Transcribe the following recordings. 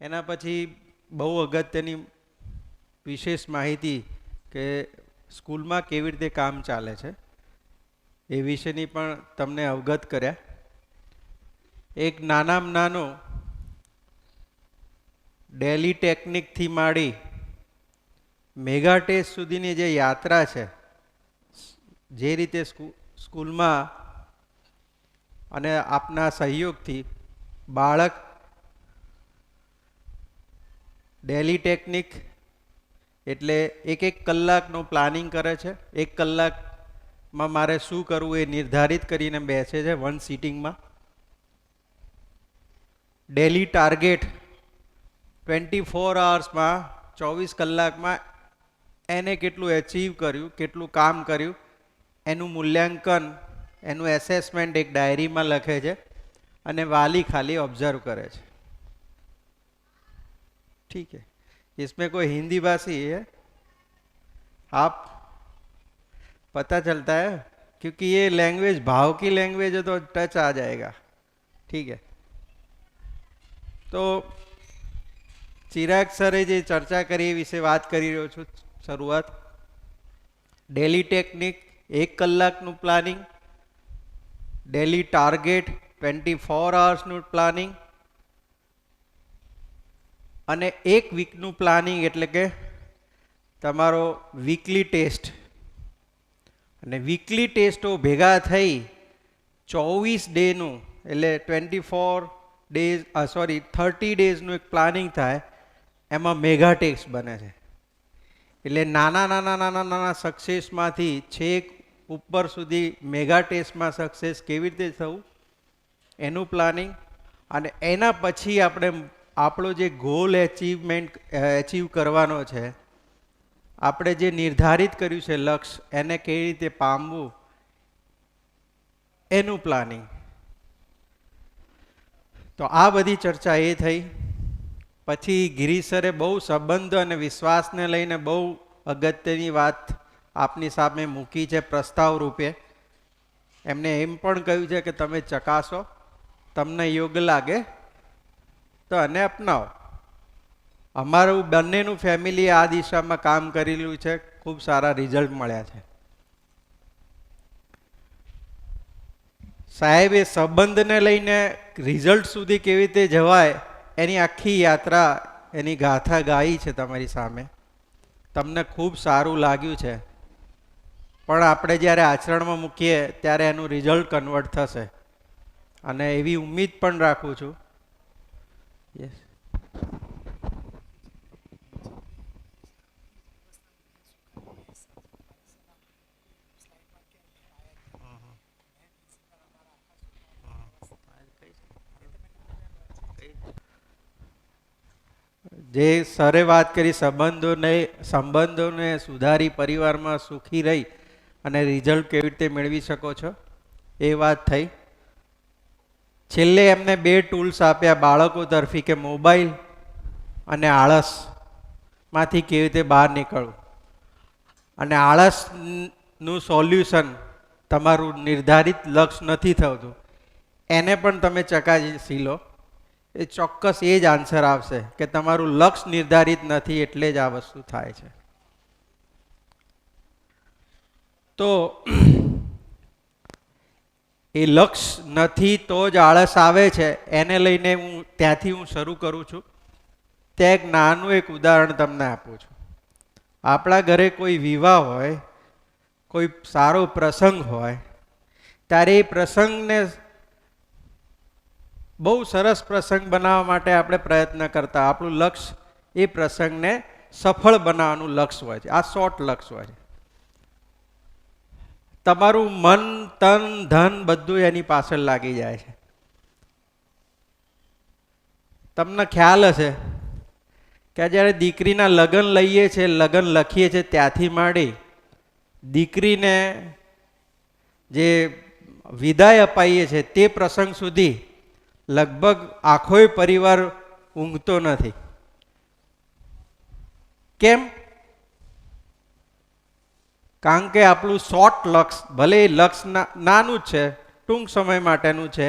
એના પછી બહુ અગત્યની વિશેષ માહિતી કે સ્કૂલમાં કેવી રીતે કામ ચાલે છે એ વિશેની પણ તમને અવગત કર્યા. એક નાનામાં નાનો ડેલી ટેકનિકથી માંડી મેગા ટેસ્ટ સુધીની જે યાત્રા છે, જે રીતે સ્કૂલમાં અને આપના સહયોગથી બાળક ડેલી ટેકનિક એટલે એક એક કલાકનું પ્લાનિંગ કરે છે. એક કલાકમાં મારે શું કરવું એ નિર્ધારિત કરીને બેસે છે વન સિટિંગમાં. ડેલી ટાર્ગેટ 24 અવર્સમાં 24 કલાકમાં એને કેટલું એચીવ કર્યું, કેટલું કામ કર્યું એનું મૂલ્યાંકન, એનું એસેસમેન્ટ એક ડાયરીમાં લખે છે અને વાલી ખાલી ऑब्जर्व करे છે. ठीक है, इसमें कोई हिंदी भाषी है आप पता चलता है, क्योंकि ये लैंग्वेज भाव की लैंग्वेज है तो टच आ जाएगा. ठीक है, तो ચિરાગ સરે જે ચર્ચા કરી એ વિશે વાત કરી રહ્યો છું. શરૂઆત ડેલી ટેકનિક, 1 કલાકનું પ્લાનિંગ, ડેલી ટાર્ગેટ 24 અવર્સનું પ્લાનિંગ અને 1 વીકનું પ્લાનિંગ એટલે કે તમારો વીકલી ટેસ્ટ. અને વીકલી ટેસ્ટો ભેગા થઈ 24 ડેનું એટલે 24 ડેઝ 30 ડેઝનું એક પ્લાનિંગ થાય. એમાં મેગા ટેસ્ટ બને છે. એટલે નાના નાના નાના નાના સક્સેસમાંથી છેક ઉપર સુધી મેગા ટેસ્ટમાં સક્સેસ કેવી રીતે થવું એનું પ્લાનિંગ. અને એના પછી આપણે આપણો જે ગોલ એચીવ કરવાનો છે, આપણે જે નિર્ધારિત કર્યું છે લક્ષ્ય, એને કેવી રીતે પામવું એનું પ્લાનિંગ. તો આ બધી ચર્ચા એ થઈ. પછી ગિરીશરે બહુ સંબંધ અને વિશ્વાસને લઈને બહુ અગત્યની વાત આપની સામે મૂકી છે પ્રસ્તાવ રૂપે. એમને એમ પણ કહ્યું છે કે તમે ચકાસો, તમને યોગ્ય લાગે તો અને અપનાવો. અમારું બંનેનું ફેમિલી આ દિશામાં કામ કરેલું છે, ખૂબ સારા રિઝલ્ટ મળ્યા છે. સાહેબે સંબંધને લઈને રિઝલ્ટ સુધી કેવી રીતે જવાય એની આખી યાત્રા, એની ગાથા ગાઈ છે તમારી સામે. તમને ખૂબ સારું લાગ્યું છે, પણ આપણે જ્યારે આચરણમાં મૂકીએ ત્યારે એનું રિઝલ્ટ કન્વર્ટ થશે અને એવી ઉમ્મીદ પણ રાખું છું. યસ, જે સરે વાત કરી સંબંધોને સુધારી પરિવારમાં સુખી રહી અને રિઝલ્ટ કેવી રીતે મેળવી શકો છો એ વાત થઈ. છેલ્લે એમને 2 ટૂલ્સ આપ્યા બાળકો તરફી કે મોબાઈલ અને આળસમાંથી કેવી રીતે બહાર નીકળવું. અને આળસનું સોલ્યુશન તમારું નિર્ધારિત લક્ષ્ય નથી થતું એને પણ તમે ચકાસી લો. એ ચોક્કસ એ જ આન્સર આવશે કે તમારું લક્ષ્ય નિર્ધારિત નથી એટલે જ આ વસ્તુ થાય છે. તો એ લક્ષ્ય નથી તો જ આળસ આવે છે, એને લઈને ત્યાંથી હું શરૂ કરું છું. ત્યાં એક નાનું એક ઉદાહરણ તમને આપું છું. આપણા ઘરે કોઈ વિવાહ હોય, કોઈ સારો પ્રસંગ હોય, ત્યારે એ પ્રસંગને બહુ સરસ પ્રસંગ બનાવવા માટે આપણે પ્રયત્ન કરતા. આપણું લક્ષ્ય એ પ્રસંગને સફળ બનાવવાનું લક્ષ્ય હોય છે. આ શોર્ટ લક્ષ્ય હોય છે. તમારું મન, તન, ધન બધું એની પાછળ લાગી જાય છે. તમને ખ્યાલ હશે કે જ્યારે દીકરીના લગ્ન લઈએ છીએ, લગ્ન લખીએ છીએ, ત્યાંથી માંડી દીકરીને જે વિદાય અપાઈએ છીએ તે પ્રસંગ સુધી લગભગ આખોય પરિવાર ઊંઘતો નથી. કેમ? કારણ કે આપણું શોર્ટ લક્ષ્ય, ભલે એ લક્ષ્ય નાનું જ છે, ટૂંક સમય માટેનું છે,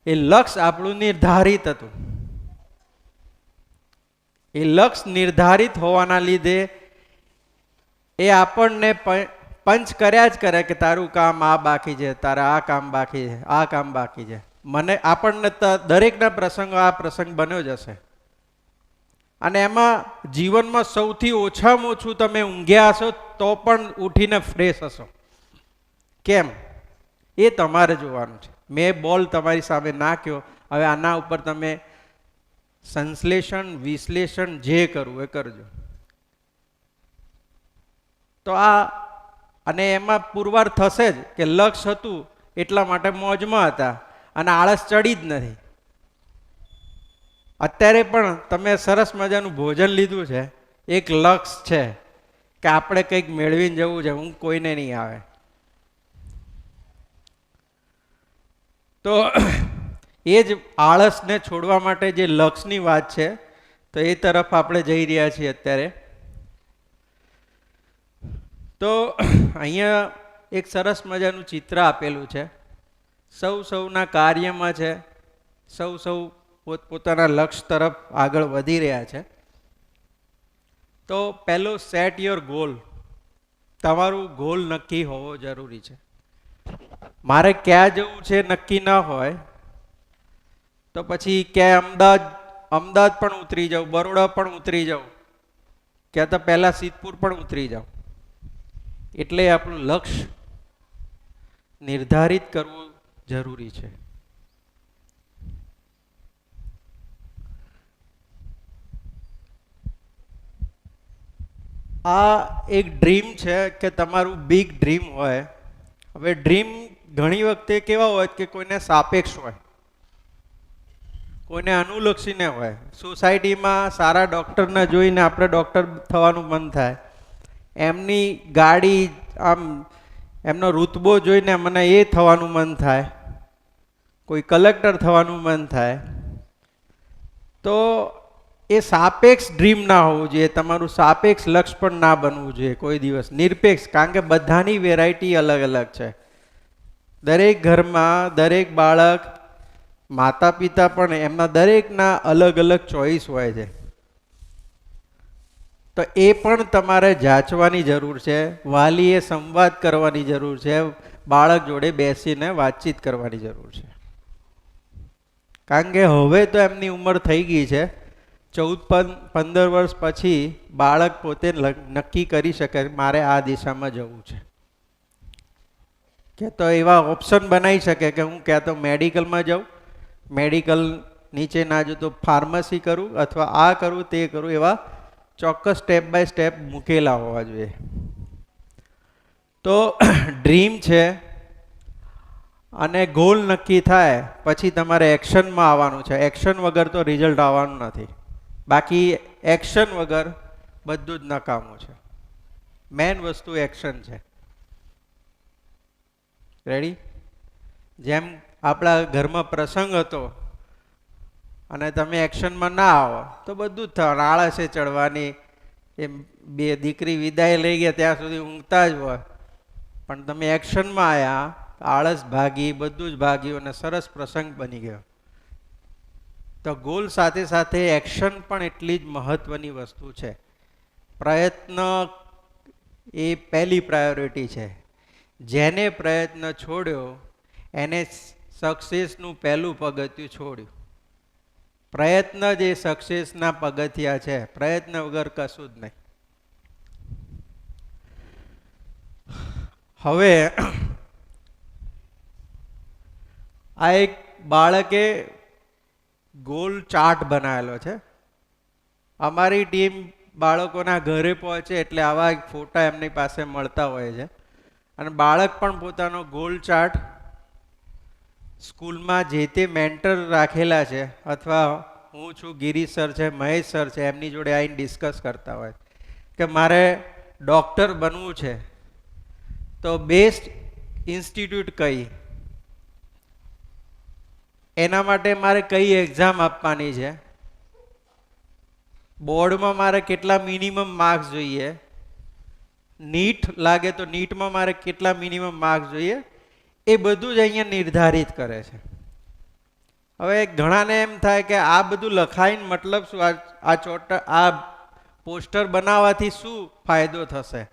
એ લક્ષ્ય આપણું નિર્ધારિત હતું. એ લક્ષ્ય નિર્ધારિત હોવાના લીધે એ આપણને પંચ કર્યા જ કરે કે તારું કામ આ બાકી છે, તારે આ કામ બાકી છે, આ કામ બાકી છે. મને આપણને દરેકના પ્રસંગો આ પ્રસંગ બન્યો જ હશે. અને એમાં જીવનમાં સૌથી ઓછામાં ઓછું તમે ઊંઘ્યા હશો તો પણ ઉઠીને ફ્રેશ હશો. કેમ એ તમારે જોવાનું છે. મેં બોલ તમારી સામે નાખ્યો, હવે આના ઉપર તમે સંશ્લેષણ વિશ્લેષણ જે કરવું એ કરજો. તો અને એમાં પુરવાર થશે જ કે લક્ષ્ય હતું એટલા માટે મોજમાં હતા અને આળસ ચડી જ નથી. અત્યારે પણ તમે સરસ મજાનું ભોજન લીધું છે, એક લક્ષ્ય છે કે આપણે કંઈક મેળવીને જવું છે, ઊંઘ કોઈને નહીં આવે. તો એ જ આળસને છોડવા માટે જે લક્ષ્યની વાત છે, તો એ તરફ આપણે જઈ રહ્યા છીએ અત્યારે. તો અહીંયા એક સરસ મજાનું ચિત્ર આપેલું છે. સૌના કાર્યમાં છે, સૌ પોતપોતાના લક્ષ્ય તરફ આગળ વધી રહ્યા છે. તો પહેલો સેટ યોર ગોલ. તમારું ગોલ નક્કી હોવો જરૂરી છે. મારે ક્યાં જવું છે નક્કી ના હોય તો પછી ક્યાંય અમદાવાદ પણ ઉતરી જાઉં, બરોડા પણ ઉતરી જાઉં, ક્યાં તો પહેલા સિદ્ધપુર પણ ઉતરી જાઉં. એટલે આપણું લક્ષ્ય નિર્ધારિત કરવું જરૂરી છે. આ એક ડ્રીમ છે કે તમારું બિગ ડ્રીમ હોય. હવે ડ્રીમ ઘણી વખતે કેવા હોય કે કોઈને સાપેક્ષ હોય, કોઈને અનુલક્ષીને હોય. સોસાયટીમાં સારા ડૉક્ટરને જોઈને આપણે ડૉક્ટર થવાનું મન થાય, એમની ગાડી આમ એમનો રૂતબો જોઈને મને એ થવાનું મન થાય, કોઈ કલેક્ટર થવાનું મન થાય. તો એ સાપેક્ષ ડ્રીમ ના હોવું જોઈએ. તમારું સાપેક્ષ લક્ષ્ય પણ ના બનવું જોઈએ કોઈ દિવસ. નિરપેક્ષ, કારણ કે બધાની વેરાયટી અલગ અલગ છે. દરેક ઘરમાં દરેક બાળક, માતા પિતા પણ એમના દરેકના અલગ અલગ ચોઈસ હોય છે. તો એ પણ તમારે જાંચવાની જરૂર છે. વાલીએ સંવાદ કરવાની જરૂર છે. બાળક જોડે બેસીને વાતચીત કરવાની જરૂર છે. કારણ કે હવે તો એમની ઉંમર થઈ ગઈ છે. 14-15 વર્ષ પછી બાળક પોતે નક્કી કરી શકે મારે આ દિશામાં જવું છે. કે તો એવા ઓપ્શન બનાવી શકે કે હું ક્યાં તો મેડિકલમાં જાઉં, મેડિકલ નીચે ના જો તો ફાર્મસી કરું, અથવા આ કરું તે કરું. એવા ચોક્કસ સ્ટેપ બાય સ્ટેપ મૂકેલા હોવા જોઈએ. તો ડ્રીમ છે અને ગોલ નક્કી થાય પછી તમારે એક્શનમાં આવવાનું છે. એક્શન વગર તો રિઝલ્ટ આવવાનું નથી. બાકી એક્શન વગર બધું જ નકામું છે. મેન વસ્તુ એક્શન છે. રેડી? જેમ આપણા ઘરમાં પ્રસંગ હતો અને તમે એક્શનમાં ના આવો તો બધું જ થવાનું. આળસે ચડવાની. એ બે દીકરી વિદાય લઈ ગયા ત્યાં સુધી ઊંઘતા જ હોય, પણ તમે એક્શનમાં આવ્યા, આળસ ભાગી, બધું જ ભાગ્યું અને સરસ પ્રસંગ બની ગયો. તો ગોલ સાથે સાથે એક્શન પણ એટલી જ મહત્વની વસ્તુ છે. પ્રયત્ન એ પહેલી પ્રાયોરિટી છે. જેને પ્રયત્ન છોડ્યો એને સક્સેસનું પહેલું પગથિયું છોડ્યું. પ્રયત્ન જ એ સક્સેસના પગથિયા છે. પ્રયત્ન વગર કશું જ નહીં. હવે આ એક બાળકે ગોલ ચાર્ટ બનાવેલો છે. અમારી ટીમ બાળકોના ઘરે પહોંચે એટલે આવા ફોટા એમની પાસે મળતા હોય છે. અને બાળક પણ પોતાનો ગોલ ચાર્ટ સ્કૂલમાં જે તે મેન્ટર રાખેલા છે, અથવા હું છું, ગિરીશ સર છે, મહેશ સર છે, એમની જોડે આવીને ડિસ્કસ કરતા હોય કે મારે ડૉક્ટર બનવું છે તો બેસ્ટ ઇન્સ્ટિટ્યૂટ કઈ, એના માટે મારે કઈ એક્ઝામ આપવાની છે, બોર્ડમાં મારે કેટલા મિનિમમ માર્ક્સ જોઈએ, નીટ લાગે તો નીટમાં મારે કેટલા મિનિમમ માર્ક્સ જોઈએ, એ બધું જ અહીંયા નિર્ધારિત કરે છે. હવે ઘણાને એમ થાય કે આ બધું લખાઈને મતલબ શું, આ પોસ્ટર બનાવવાથી શું ફાયદો થશે?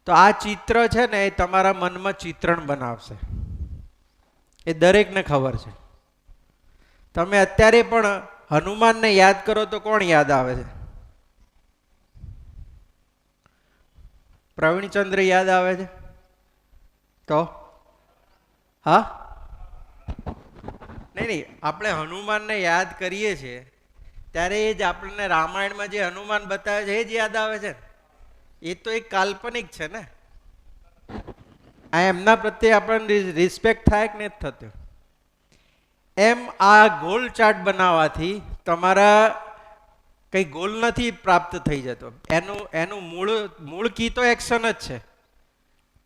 તો આ ચિત્ર છે ને એ તમારા મનમાં ચિત્રણ બનાવશે, એ દરેકને ખબર છે. તમે અત્યારે પણ હનુમાનને યાદ કરો તો કોણ યાદ આવે છે? પ્રવીણચંદ્ર યાદ આવે છે? તો હા, નહીં, આપણે હનુમાનને યાદ કરીએ છીએ ત્યારે એ જ આપણને રામાયણમાં જે હનુમાન બતાવે છે એ જ યાદ આવે છે. એ તો એક કાલ્પનિક છે ને. આ એમના પ્રત્યે આપણને રિસ્પેક્ટ થાય કે નથી થતો? એમ આ ગોલ ચાર્ટ બનાવવાથી તમારા કઈ ગોલ નથી પ્રાપ્ત થઈ જતો. એનું મૂળ કી તો એક્શન જ છે,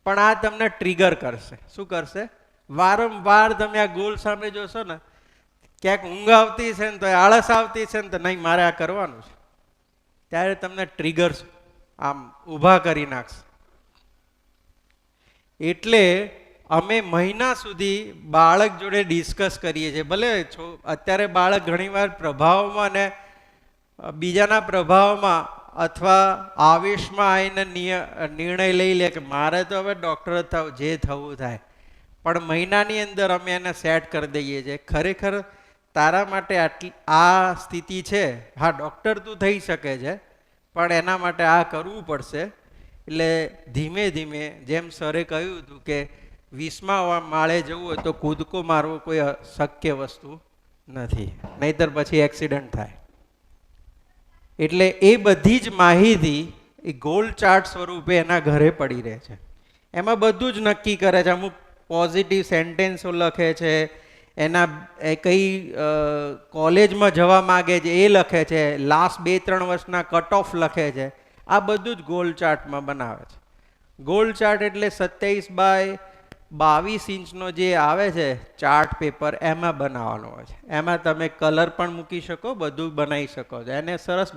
પણ આ તમને ટ્રિગર કરશે. શું કરશે? વારંવાર તમે આ ગોલ સામે જોશો ને, ક્યાંક ઊંઘ આવતી છે ને તો આળસ આવતી છે ને તો નહીં મારે આ કરવાનું છે, ત્યારે તમને ટ્રિગર્સ આમ ઊભા કરી નાખશે. એટલે અમે મહિના સુધી બાળક જોડે ડિસ્કસ કરીએ છીએ. ભલે અત્યારે બાળક ઘણીવાર પ્રભાવમાં ને બીજાના પ્રભાવમાં અથવા આવેશમાં આવીને નિર્ણય લઈ લે કે મારે તો હવે ડૉક્ટર થવું, જે થવું થાય. પણ મહિનાની અંદર અમે એને સેટ કરી દઈએ છીએ. ખરેખર તારા માટે આટલી આ સ્થિતિ છે, હા ડૉક્ટર તું થઈ શકે છે, પણ એના માટે આ કરવું પડશે. એટલે ધીમે ધીમે જેમ સરે કહ્યું હતું કે 20મા માળે જવું હોય તો કૂદકો મારવો કોઈ શક્ય વસ્તુ નથી, નહીતર પછી એક્સિડન્ટ થાય. એટલે એ બધી જ માહિતી એ ગોલ ચાર્ટ સ્વરૂપે એના ઘરે પડી રહે છે. એમાં બધું જ નક્કી કરે છે. અમુક પોઝિટિવ સેન્ટેન્સો લખે છે, એના કઈ કોલેજમાં જવા માગે છે એ લખે છે, લાસ્ટ 2-3 વર્ષના કટ ઓફ લખે છે. આ બધું જ ગોલ ચાર્ટમાં બનાવે છે. ગોલ ચાર્ટ એટલે 27x22 ઇંચનો જે આવે છે ચાર્ટ પેપર, એમાં બનાવવાનો હોય છે. એમાં તમે કલર પણ મૂકી શકો, બધું બનાવી શકો છો. એને સરસ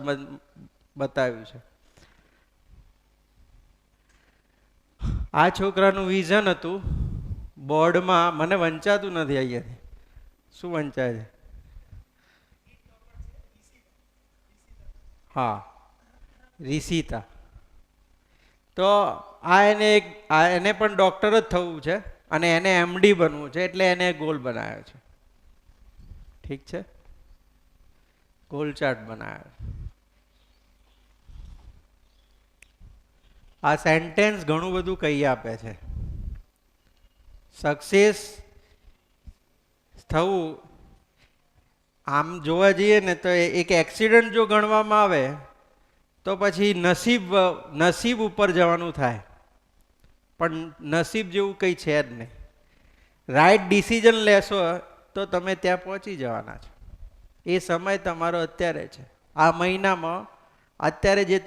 બતાવ્યું છે. આ છોકરાનું વિઝન હતું બોર્ડમાં, મને વંચાતું નથી અહીંયાથી. શું વંચાય છે? હા, રિષિતા. તો એને પણ ડૉક્ટર જ થવું છે અને એને એમડી બનવું છે, એટલે એને ગોલ બનાવ્યો છે. ઠીક છે, ગોલ ચાર્ટ બનાવ્યો. આ સેન્ટેન્સ ઘણું બધું કહી આપે છે. સક્સેસ થવું આમ જોવા જઈએ ને તો એક એક્સિડન્ટ જો ગણવામાં આવે તો પછી નસીબ ઉપર જવાનું થાય, પણ નસીબ જેવું કંઈ છે જ નહીં. રાઈટ ડિસિઝન લેશો તો તમે ત્યાં પહોંચી જવાના છો. એ સમય તમારો અત્યારે છે. આ મહિનામાં અત્યારે જે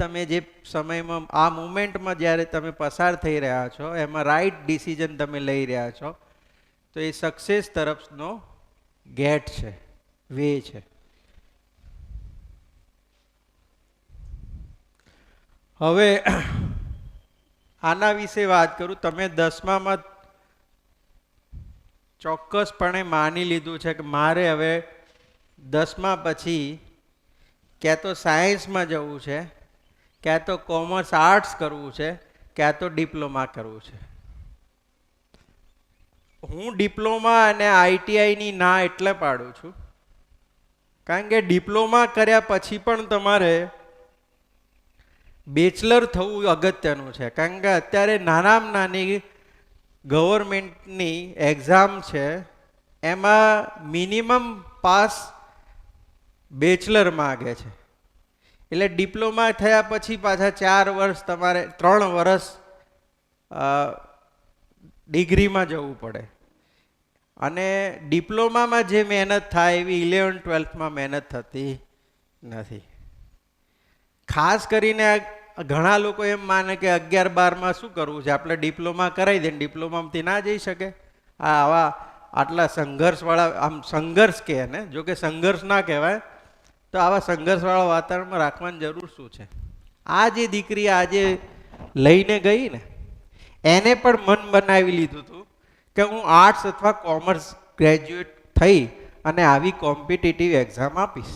સમયમાં આ મુમેન્ટમાં જ્યારે તમે પસાર થઈ રહ્યા છો એમાં રાઈટ ડિસિઝન તમે લઈ રહ્યા છો તો એ સક્સેસ તરફનો ગેટ છે, વે છે. હવે આના વિશે વાત કરું. તમે 10મામાં ચોક્કસપણે માની લીધું છે કે મારે હવે 10મા પછી ક્યાં તો સાયન્સમાં જવું છે, ક્યાં તો કોમર્સ આર્ટ્સ કરવું છે, ક્યાં તો ડિપ્લોમા કરવું છે. હું ડિપ્લોમા અને આઈટીઆઈની ના એટલે પાડું છું કારણ કે ડિપ્લોમા કર્યા પછી પણ તમારે બેચલર થવું અગત્યનું છે. કારણ કે અત્યારે નાનામાં નાની ગવર્મેન્ટની એક્ઝામ છે, એમાં મિનિમમ પાસ બેચલર માગે છે. એટલે ડિપ્લોમા થયા પછી પાછા 4 વર્ષ તમારે 3 વર્ષ ડિગ્રીમાં જવું પડે. અને ડિપ્લોમામાં જે મહેનત થાય એવી 11-12માં મહેનત થતી નથી. ખાસ કરીને ઘણા લોકો એમ માને કે 11-12માં શું કરવું છે, આપણે ડિપ્લોમા કરાવી દે. ડિપ્લોમામાંથી ના જઈ શકે. આટલા સંઘર્ષવાળા, આમ સંઘર્ષ કહે ને, જો કે સંઘર્ષ ના કહેવાય, તો આવા સંઘર્ષવાળા વાતાવરણમાં રાખવાની જરૂર શું છે? આ જે દીકરી આજે લઈને ગઈ ને, એને પણ મન બનાવી લીધું હતું કે હું આર્ટ્સ અથવા કોમર્સ ગ્રેજ્યુએટ થઈ અને આવી કોમ્પિટિટિવ એક્ઝામ આપીશ.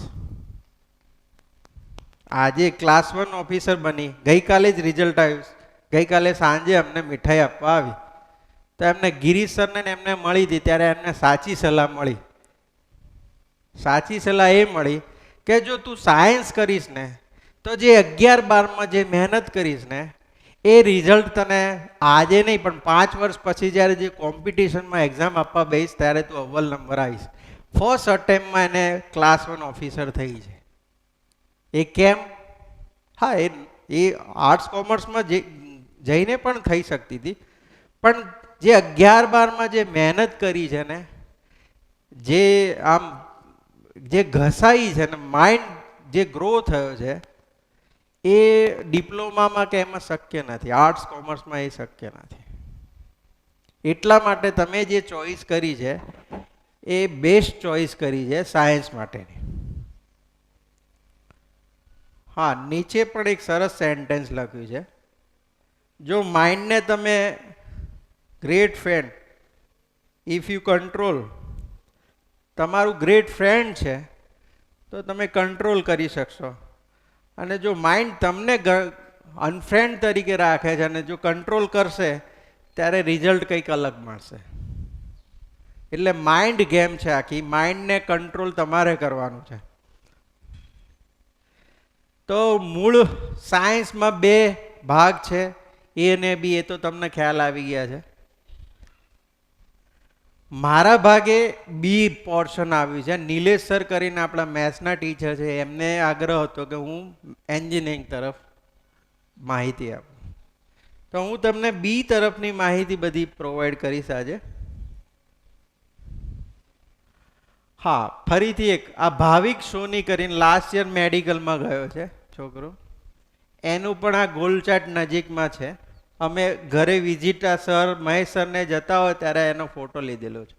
આજે ક્લાસ 1 ઓફિસર બની, ગઈકાલે જ રિઝલ્ટ આવ્યું, ગઈકાલે સાંજે અમને મીઠાઈ આપવા આવી, તો એમને ગિરીશ સરને એમને મળી હતી ત્યારે એમને સાચી સલાહ મળી. સાચી સલાહ એ મળી કે જો તું સાયન્સ કરીશ ને તો જે 11-12માં જે મહેનત કરીશ ને એ રિઝલ્ટ તને આજે નહીં પણ 5 વર્ષ પછી જ્યારે જે કોમ્પિટિશનમાં એક્ઝામ આપવા બેસીશ ત્યારે તું અવ્વલ નંબર આવીશ. ફર્સ્ટ અટેમ્પમાં એને ક્લાસ 1 ઓફિસર થઈ છે. એ કેમ? હા, એ આર્ટ્સ કોમર્સમાં જઈને પણ થઈ શકતી હતી, પણ જે 11-12માં જે મહેનત કરી છે ને, જે આમ જે ઘસાઈ છે ને, માઇન્ડ જે ગ્રો થયો છે એ ડિપ્લોમામાં કે એમાં શક્ય નથી, આર્ટ્સ કોમર્સમાં એ શક્ય નથી. એટલા માટે તમે જે ચોઈસ કરી છે એ બેસ્ટ ચોઈસ કરી છે સાયન્સ માટેની. હા, નીચે પણ એક સરસ સેન્ટેન્સ લખ્યું છે, જો માઇન્ડને તમે great friend if you control, તમારું ગ્રેટ ફ્રેન્ડ છે તો તમે કંટ્રોલ કરી શકશો, અને જો માઇન્ડ તમને અનફ્રેન્ડ તરીકે રાખે છે અને જો કંટ્રોલ કરશે ત્યારે રિઝલ્ટ કંઈક અલગ મળશે. એટલે માઇન્ડ ગેમ છે આખી, માઇન્ડને કંટ્રોલ તમારે કરવાનું છે. તો મૂળ સાયન્સમાં 2 ભાગ છે, એ અને બી, એ તો તમને ખ્યાલ આવી ગયા છે. મારા ભાગે બી પોર્શન આવ્યું છે. નિલેશ સર કરીને આપણા મેથ્સના ટીચર છે, એમને આગ્રહ હતો કે હું એન્જિનિયરિંગ તરફ માહિતી આપું, તો હું તમને બી તરફની માહિતી બધી પ્રોવાઈડ કરીશ આજે. હા, ફરીથી એક આ ભાવિક સોની કરીને લાસ્ટ યર મેડિકલમાં ગયો છે છોકરો, એનું પણ આ ગોલચાટ નજીકમાં છે. અમે ઘરે વિઝિટ સર મહેશ સરને જતા હોય ત્યારે એનો ફોટો લીધેલો છે.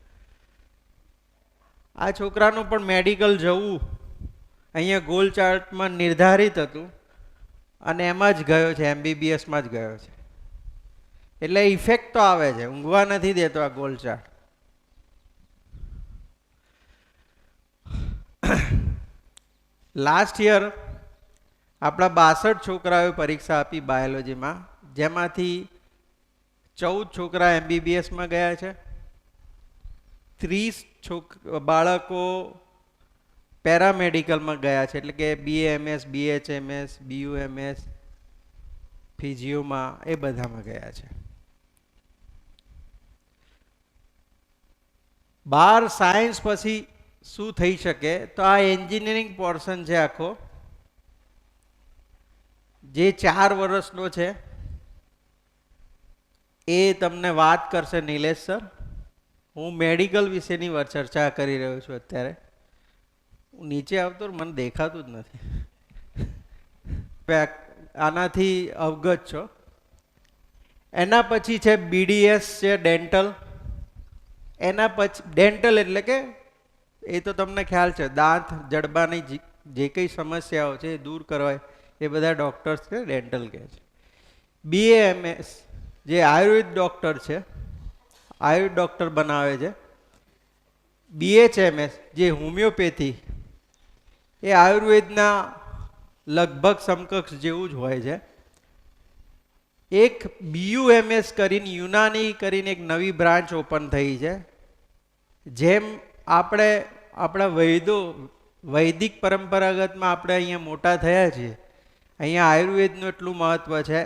આ છોકરાનું પણ મેડિકલ જવું અહીંયા ગોલચાટમાં નિર્ધારિત હતું અને એમાં જ ગયો છે, MBBSમાં જ ગયો છે. એટલે ઇફેક્ટ તો આવે છે, ઊંઘવા નથી દેતો આ ગોલચાટ. લાસ્ટ યર આપણા 62 છોકરાઓએ પરીક્ષા આપી બાયોલોજીમાં, જેમાંથી 14 છોકરા MBBSમાં ગયા છે, 30 બાળકો પેરામેડિકલમાં ગયા છે, એટલે કે BAMS, BHMS, BUMS, ફિઝિયોમાં, એ બધામાં ગયા છે. 12 સાયન્સ પછી શું થઈ શકે? તો આ એન્જિનિયરિંગ પોર્શન છે આખો, જે 4 વર્ષનો છે. એ તમને વાત કરશે નિલેશ સર. હું મેડિકલ વિશેની ચર્ચા કરી રહ્યો છું અત્યારે. હું નીચે આવતો મને દેખાતું જ નથી, આનાથી અવગત છો. એના પછી છે BDS છે ડેન્ટલ. એના પછી ડેન્ટલ એટલે કે એ તો તમને ખ્યાલ છે, દાંત જડબાની જે કંઈ સમસ્યાઓ છે એ દૂર કરવા એ બધા ડૉક્ટર્સ છે ડેન્ટલ કહે છે. BAMS જે આયુર્વેદ ડૉક્ટર છે, આયુર્વેદ ડૉક્ટર બનાવે છે. BHMS જે હોમિયોપેથી, એ આયુર્વેદના લગભગ સમકક્ષ જેવું જ હોય છે. એક BUMS કરીને યુનાની કરીને એક નવી બ્રાન્ચ ઓપન થઈ છે. જેમ આપણે આપણા વૈદિક પરંપરાગતમાં આપણે અહીંયા મોટા થયા છીએ, અહીંયા આયુર્વેદનું એટલું મહત્વ છે,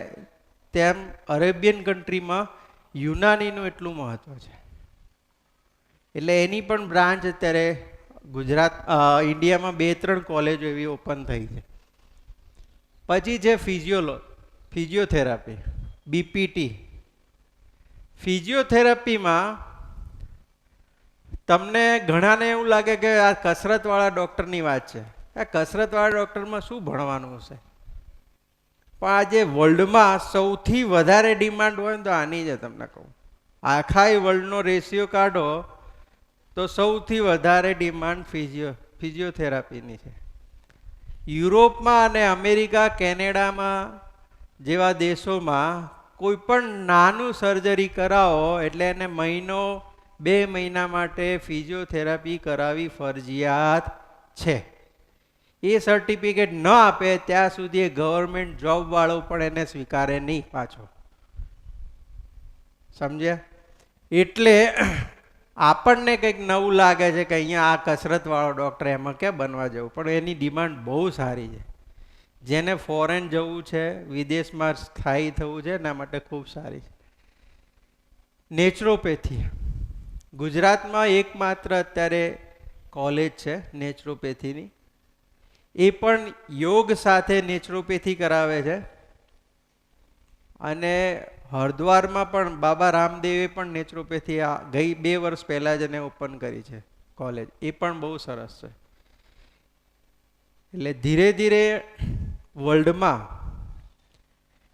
તેમ અરેબિયન કન્ટ્રીમાં યુનાનીનું એટલું મહત્વ છે. એટલે એની પણ બ્રાન્ચ અત્યારે ઇન્ડિયામાં 2-3 કોલેજો એવી ઓપન થઈ છે. પછી છે ફિઝિયોથેરાપી, BPT. ફિઝિયોથેરાપીમાં તમને ઘણાને એવું લાગે કે આ કસરતવાળા ડૉક્ટરની વાત છે. આ કસરતવાળા ડૉક્ટરમાં શું ભણવાનું હશે? પણ આજે વર્લ્ડમાં સૌથી વધારે ડિમાન્ડ હોય ને તો આની જ તમને કહું. આખા વર્લ્ડનો રેશિયો કાઢો તો સૌથી વધારે ડિમાન્ડ ફિઝિયોથેરાપીની છે. યુરોપમાં અને અમેરિકા, કેનેડામાં જેવા દેશોમાં કોઈ પણ નાનું સર્જરી કરાવો એટલે એને મહિનો 2 મહિના માટે ફિઝિયોથેરાપી કરાવી ફરજિયાત છે. એ સર્ટિફિકેટ ન આપે ત્યાં સુધી ગવર્મેન્ટ જોબ વાળો પણ એને સ્વીકારે નહીં પાછો. સમજ્યા? એટલે આપણને કંઈક નવું લાગે છે કે અહીંયા આ કસરત વાળો ડોક્ટર, એમાં ક્યાં બનવા જવું, પણ એની ડિમાન્ડ બહુ સારી છે. જેને ફોરેન જવું છે, વિદેશમાં સ્થાયી થવું છે, એના માટે ખૂબ સારી છે. નેચરોપેથી ગુજરાતમાં એકમાત્ર અત્યારે કોલેજ છે નેચરોપેથીની. એ પણ યોગ સાથે નેચરોપેથી કરાવે છે. અને હરિદ્વારમાં પણ બાબા રામદેવે પણ નેચરોપેથી ગઈ 2 વર્ષ પહેલાં જ એને ઓપન કરી છે કોલેજ. એ પણ બહુ સરસ છે. એટલે ધીરે ધીરે વર્લ્ડમાં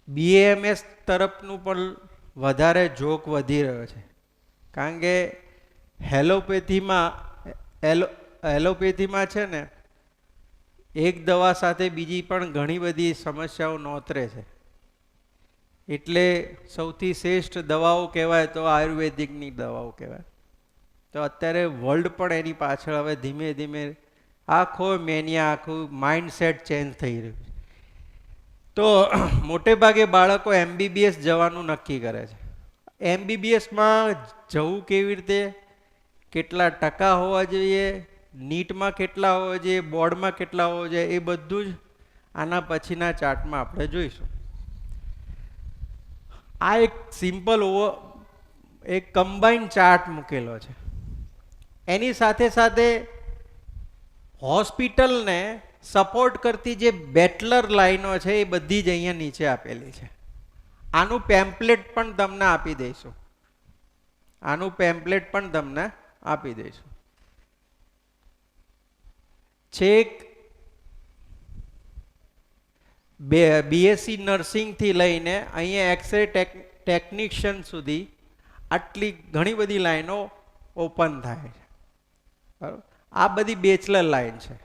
બીએએમએસ તરફનું પણ વધારે જોક વધી રહ્યો છે. કારણ કે એલોપેથીમાં છે ને એક દવા સાથે બીજી પણ ઘણી બધી સમસ્યાઓ નોતરે છે. એટલે સૌથી શ્રેષ્ઠ દવાઓ કહેવાય તો આયુર્વેદિકની દવાઓ કહેવાય. તો અત્યારે વર્લ્ડ પણ એની પાછળ હવે ધીમે ધીમે આખું માઇન્ડસેટ ચેન્જ થઈ રહ્યું છે. તો મોટે ભાગે બાળકો એમબીબીએસ જવાનું નક્કી કરે છે. એમબીબીએસમાં જવું કેવી રીતે, કેટલા ટકા હોવા જોઈએ, નીટમાં કેટલા હોવા જોઈએ, બોર્ડમાં કેટલા હોવા જોઈએ, એ બધું જ આના પછીના ચાર્ટમાં આપણે જોઈશું. આ એક સિમ્પલ એક કમ્બાઈન ચાર્ટ મૂકેલો છે. એની સાથે સાથે હોસ્પિટલને સપોર્ટ કરતી જે બેટલર લાઈનો છે એ બધી જ અહીંયા નીચે આપેલી છે. આનું પેમ્પલેટ પણ તમને આપી દઈશું. છેક બીએસસી નર્સિંગથી લઈને અહીંયા એક્સરે ટેકનિશિયન સુધી આટલી ઘણી બધી લાઈનો ઓપન થાય છે. બરાબર? આ બધી બેચલર લાઈન છે.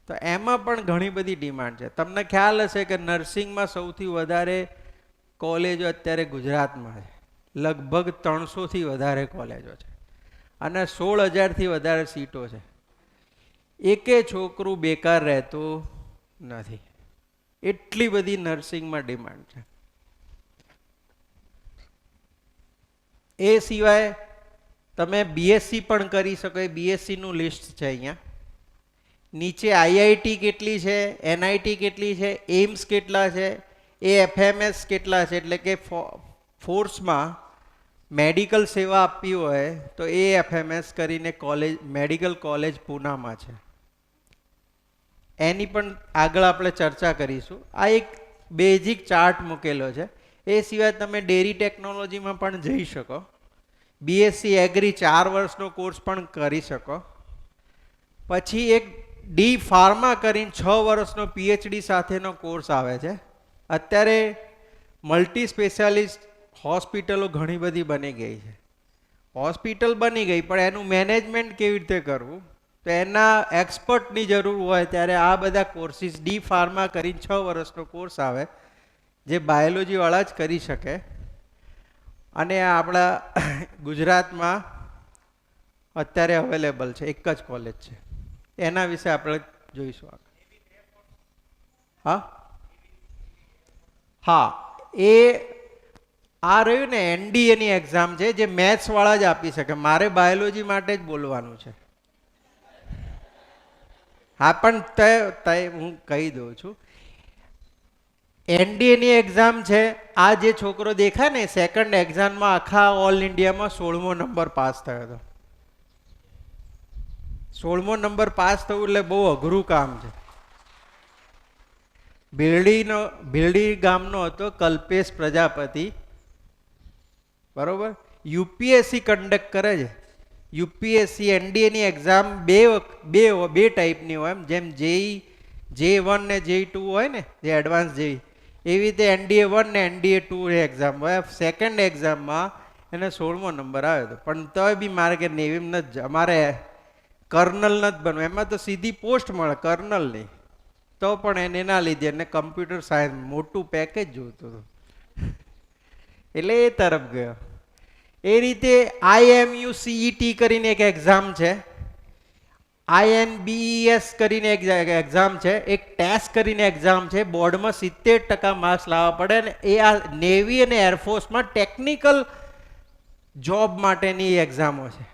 તો એમાં પણ ઘણી બધી ડિમાન્ડ છે. તમને ખ્યાલ હશે કે નર્સિંગમાં સૌથી વધારે કોલેજો અત્યારે ગુજરાતમાં છે. લગભગ 300થી વધારે કોલેજો છે અને 16,000થી વધારે સીટો છે. એકે છોકરું બેકાર રહેતું નથી. એટલી બધી નર્સિંગમાં ડિમાન્ડ છે. એ સિવાય તમે બીએસસી પણ કરી શકો. એ બીએસસીનું લિસ્ટ છે અહીંયા. નીચે આઈઆઈટી કેટલી છે, એનઆઈટી કેટલી છે, એમ્સ કેટલા છે, એએફએમએસ કેટલા છે. એટલે કે ફોર્સમાં મેડિકલ સેવા આપવી હોય તો એએફએમએસ કરીને મેડિકલ કોલેજ પૂનામાં છે. એની પણ આગળ આપણે ચર્ચા કરીશું. આ એક બેઝિક ચાર્ટ મૂકેલો છે. એ સિવાય તમે ડેરી ટેકનોલોજીમાં પણ જઈ શકો. બીએસસી એગ્રી 4 વર્ષનો કોર્સ પણ કરી શકો. પછી એક ડી ફાર્મા કરીને 6 વર્ષનો પીએચડી સાથેનો કોર્સ આવે છે. અત્યારે મલ્ટી સ્પેશિયાલિસ્ટ હોસ્પિટલો ઘણી બધી બની ગઈ છે. હોસ્પિટલ બની ગઈ પણ એનું મેનેજમેન્ટ કેવી રીતે કરવું, તો એના એક્સપર્ટની જરૂર હોય ત્યારે આ બધા કોર્સિસ ડી ફાર્મા કરીને 6 વર્ષનો કોર્સ આવે જે બાયોલોજીવાળા જ કરી શકે. અને આપણા ગુજરાતમાં અત્યારે અવેલેબલ છે, એક જ કોલેજ છે. એના વિશે આપણે જોઈશું આગળ. હા, એ આ રહ્યું ને એનડીએની એક્ઝામ છે જે મેથ્સ વાળા જ આપી શકે. મારે બાયોલોજી માટે જ બોલવાનું છે. હા, પણ હું કહી દઉં છું. એનડીએની એક્ઝામ છે. આ જે છોકરો દેખાય ને સેકન્ડ એક્ઝામમાં આખા ઓલ ઇન્ડિયામાં 16મો નંબર પાસ થયો હતો. 16મો નંબર પાસ થવું એટલે બહુ અઘરું કામ છે. ભીલડી ગામનો હતો કલ્પેશ પ્રજાપતિ. બરોબર? યુપીએસસી કન્ડક્ટ કરે છે. યુપીએસસી એનડીએની એક્ઝામ બે ટાઈપની હોય. જેમ J1 ને J2 હોય ને, જે એડવાન્સ જેવી, એવી રીતે NDA1 ને NDA2 એક્ઝામ હોય. સેકન્ડ એક્ઝામમાં એને 16મો નંબર આવ્યો હતો. પણ તોય બી મારે કે નેવી નથી, અમારે કર્નલ નથી બનવું. એમાં તો સીધી પોસ્ટ મળે, કર્નલ નહીં. તો પણ એને ના લીધી અને કમ્પ્યુટર સાયન્સ મોટું પેકેજ જોઈતું હતું એટલે એ તરફ ગયો. એ રીતે IMU CET કરીને એક એક્ઝામ છે, INBES કરીને એક એક્ઝામ છે, એક ટેસ્ટ કરીને એક્ઝામ છે. બોર્ડમાં 70% માર્ક્સ લાવવા પડે ને એ આ નેવી અને એરફોર્સમાં ટેકનિકલ જોબ માટેની એક્ઝામો છે.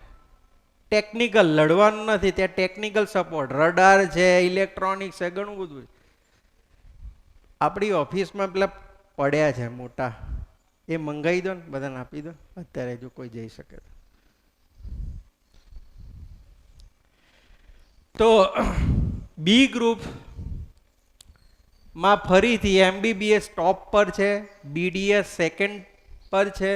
ટેકનિકલ લડવાનું નથી, ત્યાં ટેકનિકલ સપોર્ટ, રડાર છે, ઇલેક્ટ્રોનિક્સ છે, ઘણું બધું. આપણી ઓફિસમાં પેલા પડ્યા છે મોટા, એ મંગાવી દો ને બધાને આપી દો અત્યારે, જો કોઈ જઈ શકે તો. બી ગ્રુપ માં ફરીથી MBBS ટોપ પર છે, BDS સેકન્ડ પર છે,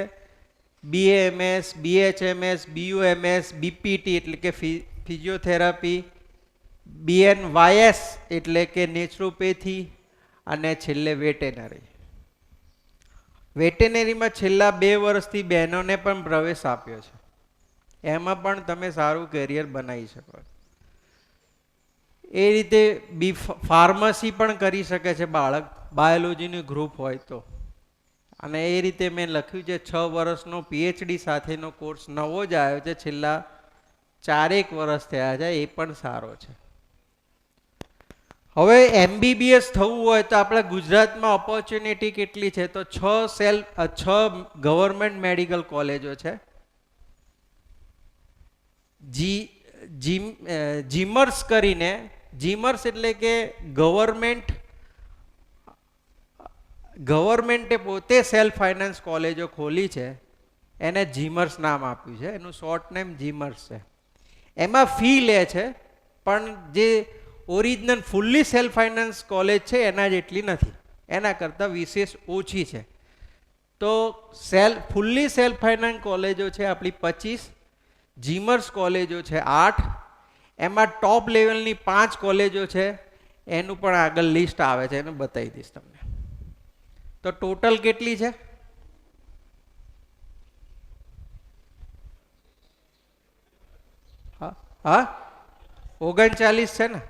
BAMS, BHMS, BUMS, BPT એટલે કે ફિઝિયોથેરાપી, BNYS એટલે કે નેચરોપેથી, અને છેલ્લે વેટેનરી. વેટેનરીમાં છેલ્લા 2 વર્ષથી બહેનોને પણ પ્રવેશ આપ્યો છે, એમાં પણ તમે સારું કેરિયર બનાવી શકો. એ રીતે ફાર્મસી પણ કરી શકે છે બાળક, બાયોલોજીનું ગ્રુપ હોય તો. અને એ રીતે મેં લખ્યું છે 6 વર્ષનો PhD સાથેનો કોર્સ નવો જ આવ્યો છે, છેલ્લા 4 વર્ષ થયા છે, એ પણ સારો છે. હવે MBBS થવું હોય તો આપણે ગુજરાતમાં ઓપોર્ચ્યુનિટી કેટલી છે, તો 6 ગવર્મેન્ટ મેડિકલ કોલેજો છે. જીમર્સ કરીને, જીમર્સ એટલે કે ગવર્મેન્ટે પોતે સેલ્ફ ફાઇનાન્સ કોલેજો ખોલી છે, એને જીમર્સ નામ આપ્યું છે, એનું શોર્ટ નેમ જીમર્સ છે. એમાં ફી લે છે, પણ જે original fully self finance college છે એના જેટલી નથી, એના કરતાં વિશેષ ઓછી છે. તો ફૂલ્લી સેલ્ફ ફાઇનાન્સ કોલેજો છે આપણી 25, જીમર્સ કોલેજો છે 8, એમાં ટોપ લેવલની 5 કોલેજો છે, એનું પણ આગળ લિસ્ટ આવે છે, એનું બતાવી દઈશ તમને. તો ટોટલ કેટલી છે? હા 39 છે ને.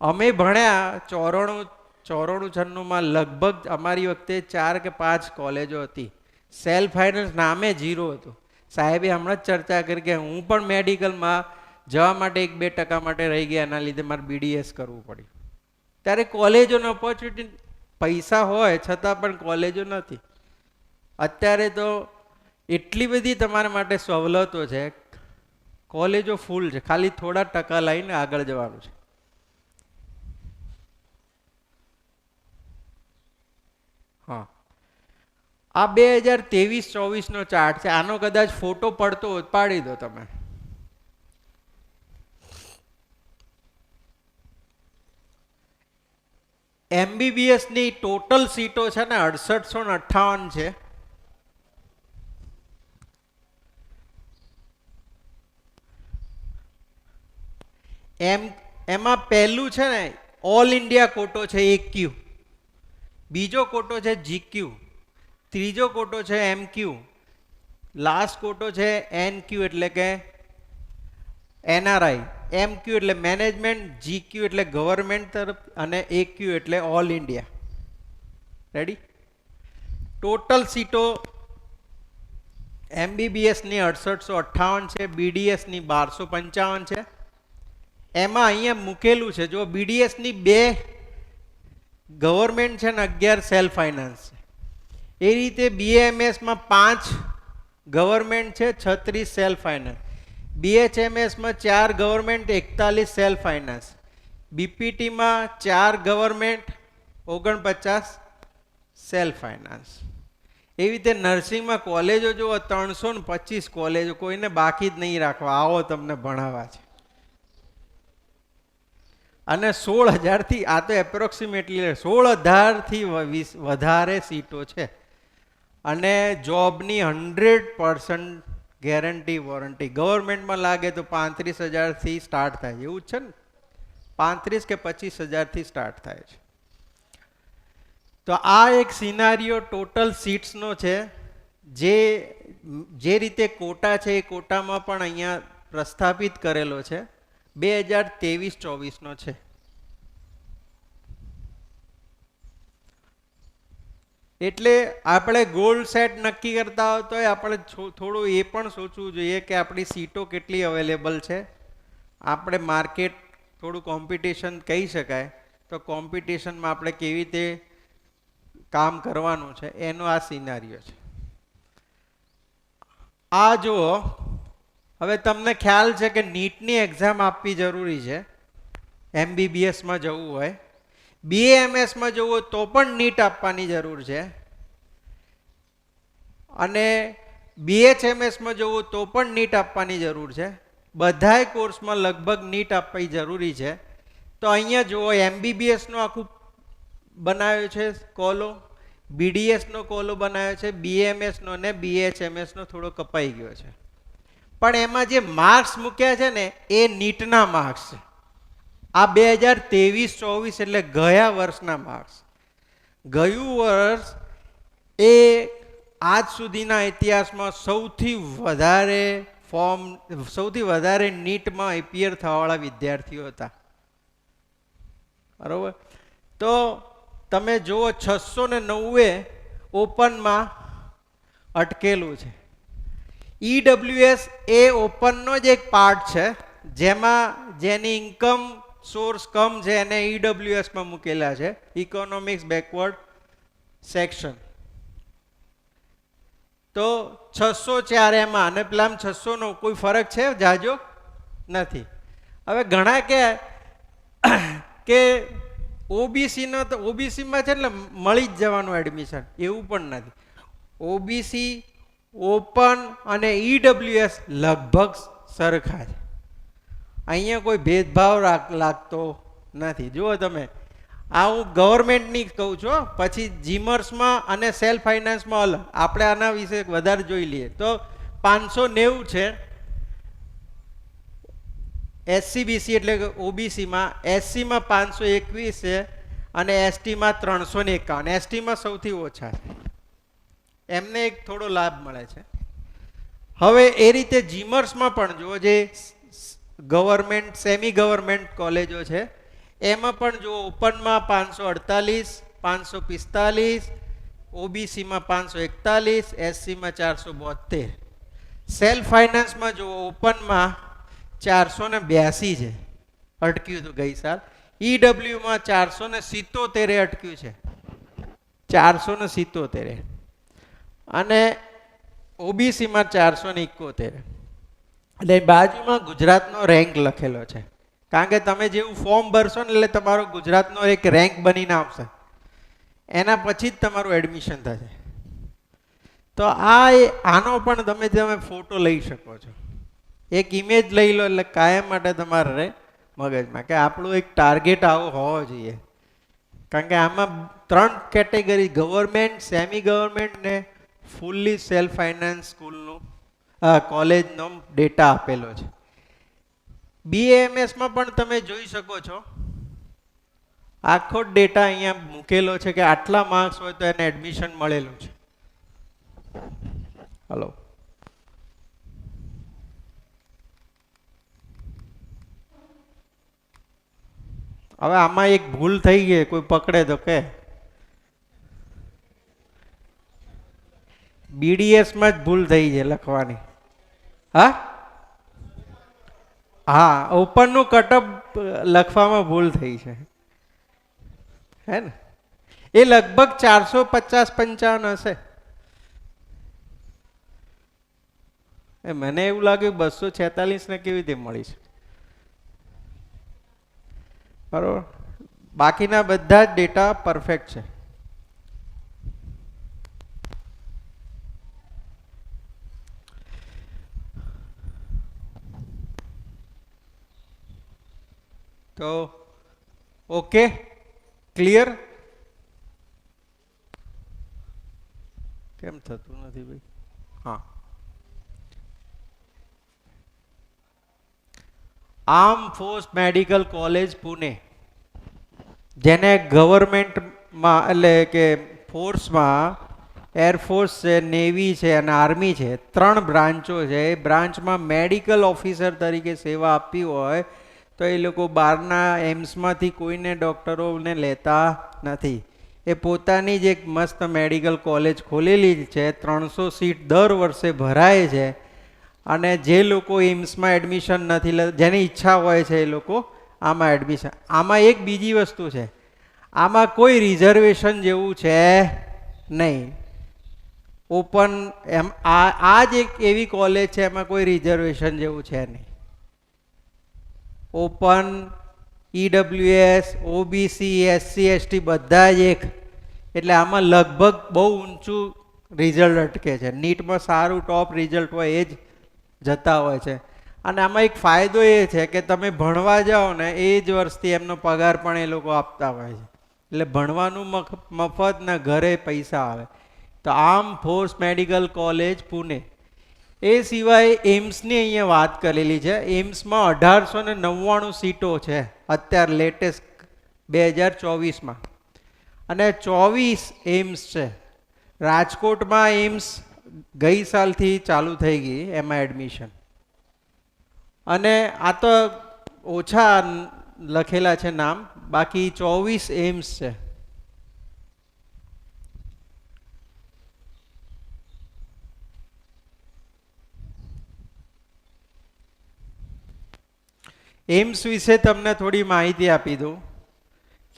અમે ભણ્યા 94-96માં લગભગ અમારી વખતે 4 કે 5 કોલેજો હતી. સેલ્ફ ફાઇનાન્સ નામે 0 હતું. સાહેબે હમણાં જ ચર્ચા કરી કે હું પણ મેડિકલમાં જવા માટે 1-2% માટે રહી ગયા, એના લીધે મારે BDS કરવું પડ્યું. ત્યારે કોલેજોનો ઓપોર્ચ્યુનિટી, પૈસા હોય છતાં પણ કોલેજો નથી. અત્યારે તો એટલી બધી તમારા માટે સવલતો છે, કોલેજો ફૂલ છે, ખાલી થોડા ટકા લઈને આગળ જવાનું છે. હા, આ 2023-24નો ચાર્ટ છે. આનો કદાચ ફોટો પડતો પાડી દો તમે. MBBS ની ટોટલ સીટો છે ને 6858 છે. એમાં પહેલું છે ને ઓલ ઇન્ડિયા કોટો છે AQ, બીજો કોટો છે GQ, ત્રીજો કોટો છે MQ, લાસ્ટ કોટો છે NQ એટલે કે NRI, MQ એટલે મેનેજમેન્ટ, GQ એટલે ગવર્મેન્ટ તરફ, અને AQ એટલે ઓલ ઇન્ડિયા. રેડી? ટોટલ સીટો MBBS ની 6858 છે, BDS ની 1255 છે. એમાં અહીંયા મૂકેલું છે, જો BDS ની 2 ગવર્મેન્ટ છે ને 11 સેલ્ફ ફાઇનાન્સ છે. એ રીતે BAMS માં 5 ગવર્મેન્ટ છે, 36 સેલ્ફ ફાઇનાન્સ. BHMS માં 4 ગવર્મેન્ટ, 41 સેલ્ફ ફાઇનાન્સ. BPT માં 4 ગવર્મેન્ટ, 49 સેલ્ફ ફાઇનાન્સ. એવી રીતે નર્સિંગમાં કોલેજો જુઓ 325 કોલેજો, કોઈને બાકી જ નહીં રાખવા, આવો તમને ભણાવવા છે. અને 16,000થી, આ તો એપ્રોક્સિમેટલી 16,000થી વધારે સીટો છે. અને જોબની 100% ગેરંટી વોરંટી. ગવર્મેન્ટમાં લાગે તો 35,000થી સ્ટાર્ટ થાય, એવું જ છે ને, 35 કે 25,000થી સ્ટાર્ટ થાય છે. તો આ એક સિનારીઓ ટોટલ સીટ્સનો છે. જે રીતે કોટા છે એ કોટામાં પણ અહીંયા પ્રસ્થાપિત કરેલો છે. 2023-24નો છે. એટલે આપણે ગોલ સેટ નક્કી કરતા હોય તો આપણે થોડું એ પણ સોચવું જોઈએ કે આપણી સીટો કેટલી અવેલેબલ છે. આપણે માર્કેટ થોડું કોમ્પિટિશન કહી શકાય, તો કોમ્પિટિશનમાં આપણે કેવી રીતે કામ કરવાનું છે એનો આ સિનારીઓ છે. આ જુઓ, હવે તમને ખ્યાલ છે કે નીટની એક્ઝામ આપવી જરૂરી છે. MBBSમાં જવું હોય, BAMSમાં જવું હોય તો પણ નીટ આપવાની જરૂર છે, અને BHMSમાં જવું તો પણ નીટ આપવાની જરૂર છે. બધાય કોર્સમાં લગભગ નીટ આપવી જરૂરી છે. તો અહીંયા જુઓ, MBBSનો આખું બનાવ્યો છે કોલો, BDSનો કોલો બનાવ્યો છે, BMSનો ને BHMSનો થોડો કપાઈ ગયો છે. પણ એમાં જે માર્ક્સ મૂક્યા છે ને એ નીટના માર્ક્સ છે. આ 2023-24 એટલે ગયા વર્ષના માર્ક્સ. ગયું વર્ષ એ આજ સુધીના ઇતિહાસમાં સૌથી વધારે નીટમાં એપિયર થવાવાળા વિદ્યાર્થીઓ હતા. બરોબર? તો તમે જુઓ, 690 ઓપનમાં અટકેલું છે. EWS એ ઓપનનો જ એક પાર્ટ છે, જેની ઇન્કમ સોર્સ કમ છે એને EWSમાં મૂકેલા છે, ઇકોનોમિક્સ બેકવર્ડ સેક્શન. તો 604 એમાં અને પેલા 609 કોઈ ફરક છે જાજો નથી. હવે ઘણા કે ઓબીસીનો તો ઓબીસીમાં છે એટલે મળી જ જવાનું એડમિશન, એવું પણ નથી. ઓબીસી, ઓપન અને EWS લગભગ સરખા છે. અહીંયા કોઈ ભેદભાવ લાગતો નથી. જુઓ તમે, આ હું ગવર્મેન્ટની કહું છું, પછી જીમર્સમાં અને સેલ્ફ ફાઇનાન્સમાં અલગ. આપણે આના વિશે વધારે જોઈ લઈએ તો 590 છે SCBC એટલે કે ઓબીસીમાં, SCમાં 521 છે અને STમાં 351. STમાં સૌથી ઓછા છે, એમને એક થોડો લાભ મળે છે. હવે એ રીતે જીમર્સમાં પણ જુઓ, જે ગવર્મેન્ટ સેમી ગવર્મેન્ટ કોલેજો છે એમાં પણ જુઓ, ઓપનમાં 548, 545, ઓબીસીમાં 541, SCમાં 472. સેલ્ફ ફાઇનાન્સમાં જુઓ, ઓપનમાં 482 છે, અટક્યું હતું ગઈ સાલ. EWમાં 477 અટક્યું છે, 477, અને ઓબીસીમાં 471. એટલે બાજુમાં ગુજરાતનો રેન્ક લખેલો છે, કારણ કે તમે જેવું ફોર્મ ભરશો ને એટલે તમારો ગુજરાતનો એક રેન્ક બનીને આવશે, એના પછી જ તમારું એડમિશન થશે. તો આનો પણ તમે ફોટો લઈ શકો છો, એક ઇમેજ લઈ લો એટલે કાયમ માટે તમારે મગજમાં કે આપણું એક ટાર્ગેટ આવો હોવો જોઈએ. કારણ કે આમાં 3 કેટેગરી, ગવર્મેન્ટ, સેમી ગવર્મેન્ટ ને ફૂલ્લી સેલ્ફ ફાઇનાન્સ સ્કૂલનું કોલેજનો ડેટા આપેલો છે. BAMSમાં પણ તમે જોઈ શકો છો, આખો ડેટા અહીંયા મૂકેલો છે કે આટલા માર્ક્સ હોય તો એને એડમિશન મળેલું છે. હલો, હવે આમાં એક ભૂલ થઈ ગઈ, કોઈ પકડે તો કે. BDSમાં જ ભૂલ થઈ છે લખવાની. હા, ઓપનનું કટઅપ લખવામાં ભૂલ થઈ છે, હે ને? એ લગભગ 450-55 હશે. મને એવું લાગ્યું 246 ને કેવી રીતે મળી છે. બરોબર, બાકીના બધા જ ડેટા પરફેક્ટ છે. તો ઓકે, ક્લિયર? કેમ થતું નથી ભાઈ? હા, arm force medical college Pune, જેને ગવર્મેન્ટમાં એટલે કે ફોર્સમાં એરફોર્સ છે, નેવી છે અને આર્મી છે, 3 બ્રાન્ચો છે. એ બ્રાન્ચમાં મેડિકલ ઓફિસર તરીકે સેવા આપવી હોય તો એ લોકો બહારના એમ્સમાંથી કોઈને ડૉક્ટરોને લેતા નથી. એ પોતાની જ એક મસ્ત મેડિકલ કોલેજ ખોલેલી છે. 300 સીટ દર વર્ષે ભરાય છે. અને જે લોકો એમ્સમાં એડમિશન નથી લેતા, જેની ઈચ્છા હોય છે, એ લોકો આમાં એડમિશન. આમાં એક બીજી વસ્તુ છે, આમાં કોઈ રિઝર્વેશન જેવું છે નહીં. ઓપન એમ આ જ એક એવી કોલેજ છે એમાં કોઈ રિઝર્વેશન જેવું છે નહીં. Open, EWS, OBC, SC, ST બધા જ એક. એટલે આમાં લગભગ બહુ ઊંચું રિઝલ્ટ અટકે છે. નીટમાં સારું ટોપ રિઝલ્ટ હોય એ જ જતા હોય છે. અને આમાં એક ફાયદો એ છે કે તમે ભણવા જાઓ ને એ જ વર્ષથી એમનો પગાર પણ એ લોકો આપતા હોય છે. એટલે ભણવાનું મફત ને ઘરે પૈસા આવે. તો arm force medical college Pune. એ સિવાય એમ્સની અહીંયા વાત કરેલી છે. એમ્સમાં 1899 સીટો છે અત્યારે લેટેસ્ટ 2024માં. અને 24 એમ્સ છે. રાજકોટમાં એમ્સ ગઈ સાલથી ચાલુ થઈ ગઈ એમાં એડમિશન. અને આ તો ઓછા લખેલા છે નામ, બાકી 24 એમ્સ છે. એમ્સ વિશે તમને થોડી માહિતી આપી દઉં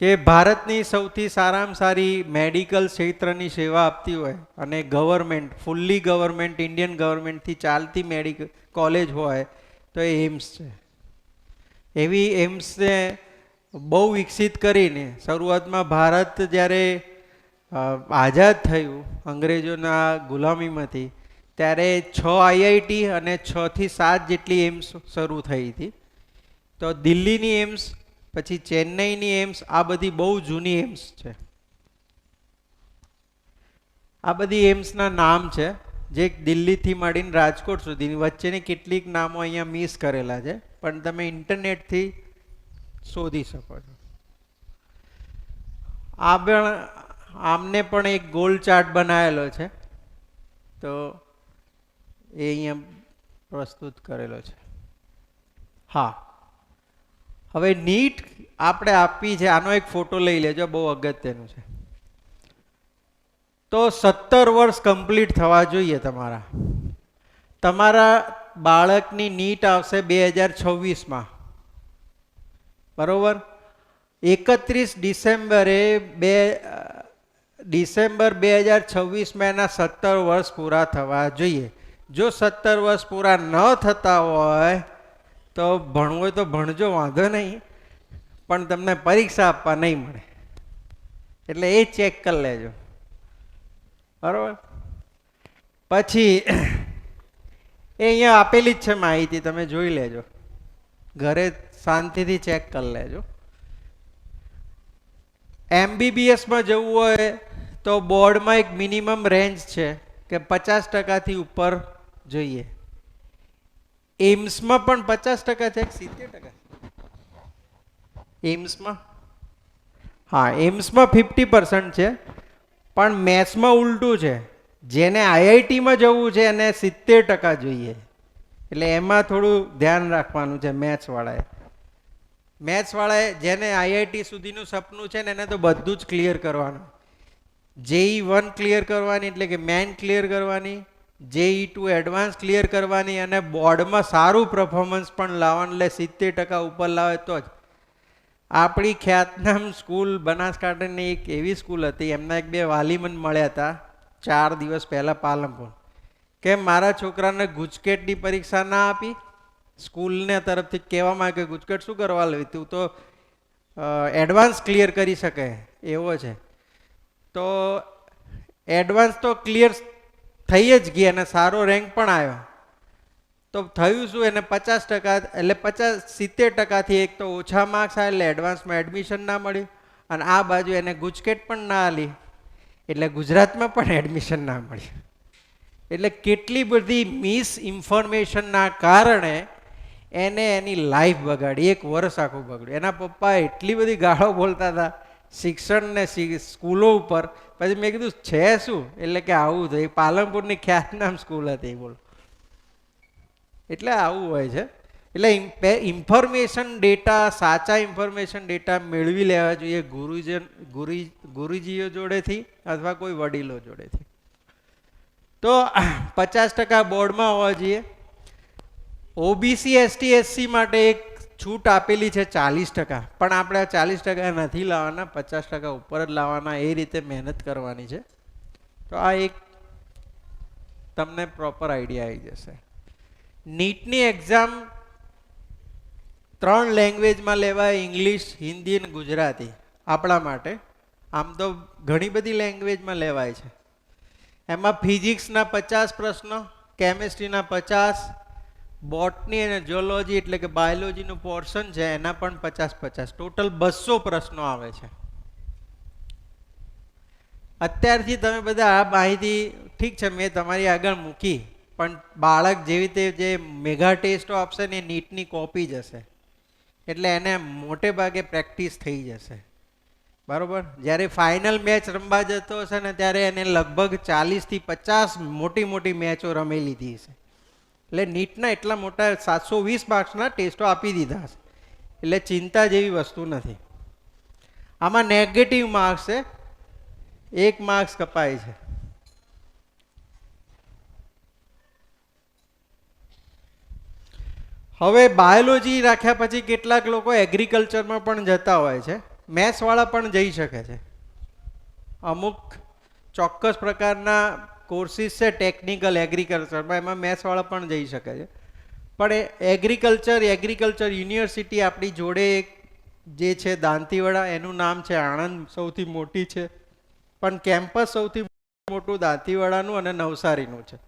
કે ભારતની સૌથી સારામાં સારી મેડિકલ ક્ષેત્રની સેવા આપતી હોય અને ગવર્મેન્ટ, ફૂલ્લી ગવર્મેન્ટ, ઇન્ડિયન ગવર્મેન્ટથી ચાલતી મેડિકલ કોલેજ હોય તો એ એમ્સ છે. એવી એમ્સને બહુ વિકસિત કરીને શરૂઆતમાં ભારત જ્યારે આઝાદ થયું અંગ્રેજોના ગુલામીમાંથી, ત્યારે 6 આઈઆઈટી અને 6 થી 7 જેટલી એમ્સ શરૂ થઈ હતી. તો દિલ્હીની એમ્સ, પછી ચેન્નઈની એમ્સ, આ બધી બહુ જૂની એમ્સ છે. આ બધી એમ્સના નામ છે જે દિલ્હીથી માંડીને રાજકોટ સુધીની વચ્ચેની કેટલીક નામો અહીંયા મિસ કરેલા છે, પણ તમે ઇન્ટરનેટથી શોધી શકો છો. આમને પણ એક ગોલ ચાર્ટ બનાવેલો છે, તો એ અહીંયા પ્રસ્તુત કરેલો છે. હા, હવે નીટ આપણે આપી છે, આનો એક ફોટો લઈ લેજો, બહુ અગત્યનું છે. તો 17 વર્ષ કમ્પ્લીટ થવા જોઈએ તમારા. તમારા બાળકની નીટ આવશે 2026માં, બરોબર. 31 ડિસેમ્બર 2026માં એના 17 વર્ષ પૂરા થવા જોઈએ. જો 17 વર્ષ પૂરા ન થતા હોય તો ભણવું હોય તો ભણજો, વાંધો નહીં, પણ તમને પરીક્ષા આપવા નહીં મળે. એટલે એ ચેક કરી લેજો, બરોબર. પછી એ અહીંયા આપેલી જ છે માહિતી, તમે જોઈ લેજો, ઘરે શાંતિથી ચેક કરી લેજો. MBBSમાં જવું હોય તો બોર્ડમાં એક મિનિમમ રેન્જ છે કે 50% ઉપર જોઈએ. એમ્સમાં પણ 50% છે, 70%? એમ્સમાં, હા, એમ્સમાં 50% છે, પણ મેથ્સમાં ઉલટું છે. જેને આઈઆઈટીમાં જવું છે એને 70% જોઈએ. એટલે એમાં થોડું ધ્યાન રાખવાનું છે મેથ્સવાળાએ જેને આઈઆઈટી સુધીનું સપનું છે ને એને તો બધું જ ક્લિયર કરવાનું. JEE-1 ક્લિયર કરવાની, એટલે કે મેન ક્લિયર કરવાની, JEE-2 એડવાન્સ ક્લિયર કરવાની, અને બોર્ડમાં સારું પરફોર્મન્સ પણ લાવવાનું. એટલે 70% ઉપર લાવે તો જ. આપણી ખ્યાતનામ સ્કૂલ બનાસકાંઠાની એક એવી સ્કૂલ હતી, એમના એક બે વાલી મને મળ્યા હતા 4 દિવસ પહેલાં પાલનપુર, કે મારા છોકરાને ગુજકેટની પરીક્ષા ના આપી. સ્કૂલને તરફથી કહેવામાં આવે કે ગુજકેટ શું કરવા લેવી, તું તો એડવાન્સ ક્લિયર કરી શકે એવો છે. તો એડવાન્સ તો ક્લિયર થઈ જ ગઈ અને સારો રેન્ક પણ આવ્યો. તો થયું શું, એને 50%, એટલે 70%થી એક તો ઓછા માર્ક્સ આવે, એટલે એડવાન્સમાં એડમિશન ના મળ્યું. અને આ બાજુ એને ગુજકેટ પણ ના આલી, એટલે ગુજરાતમાં પણ એડમિશન ના મળ્યું. એટલે કેટલી બધી મિસ ઇન્ફોર્મેશનના કારણે એને એની લાઈફ બગાડી, 1 વર્ષ આખું બગડ્યું. એના પપ્પા એટલી બધી ગાળો બોલતા હતા શિક્ષણને સ્કૂલો ઉપર. પછી મેં કીધું છે શું, એટલે કે આવું થયું. પાલનપુરની ખ્યાતનામ સ્કૂલ હતી, બોલો. એટલે આવું હોય છે. એટલે ઇન્ફોર્મેશન ડેટા, સાચા ઇન્ફોર્મેશન ડેટા મેળવી લેવા જોઈએ ગુરુજીઓ જોડેથી અથવા કોઈ વડીલો જોડેથી. તો 50% બોર્ડમાં હોવા જોઈએ. ઓબીસી એસટી એસસી માટે એક છૂટ આપેલી છે 40%, પણ આપણે 40% નથી લાવવાના, 50% ઉપર જ લાવવાના, એ રીતે મહેનત કરવાની છે. તો આ એક તમને પ્રોપર આઈડિયા આવી જશે. નીટની એક્ઝામ 3 લેંગ્વેજમાં લેવાય, ઇંગ્લિશ, હિન્દી અને ગુજરાતી. આપણા માટે આમ તો ઘણી બધી લેંગ્વેજમાં લેવાય છે. એમાં ફિઝિક્સના 50 પ્રશ્નો, કેમેસ્ટ્રીના 50, બોટની અને જીઓલોજી એટલે કે બાયોલોજીનું પોર્શન છે એના પણ 50-50, ટોટલ 200 પ્રશ્નો આવે છે. અત્યારથી તમે બધા આ માહિતી ઠીક છે મેં તમારી આગળ મૂકી, પણ બાળક જેવી રીતે જે મેગા ટેસ્ટો આપશે ને એ નીટની કોપી જ હશે, એટલે એને મોટે ભાગે પ્રેક્ટિસ થઈ જશે. બરાબર? જ્યારે ફાઇનલ મેચ રમવા જતો હશે ને ત્યારે એને લગભગ 40થી 50 મોટી મોટી મેચો રમી લીધી હશે. એટલે નીટના એટલા મોટા 720 માર્ક્સના ટેસ્ટો આપી દીધા હશે, એટલે ચિંતા જેવી વસ્તુ નથી. આમાં નેગેટિવ માર્ક્સ છે, 1 માર્ક્સ કપાય છે. હવે બાયોલોજી રાખ્યા પછી કેટલાક લોકો એગ્રીકલ્ચરમાં પણ જતા હોય છે. મેથ્સવાળા પણ જઈ શકે છે. અમુક ચોક્કસ પ્રકારના કોર્સિસ છે ટેકનિકલ એગ્રીકલ્ચરમાં, એમાં મેથ્સવાળા પણ જઈ શકે છે. પણ એગ્રીકલ્ચર યુનિવર્સિટી આપણી જોડે જે છે દાંતીવાડા, એનું નામ છે આણંદ, સૌથી મોટી છે, પણ કેમ્પસ સૌથી મોટું દાંતીવાડાનું અને નવસારીનું છે.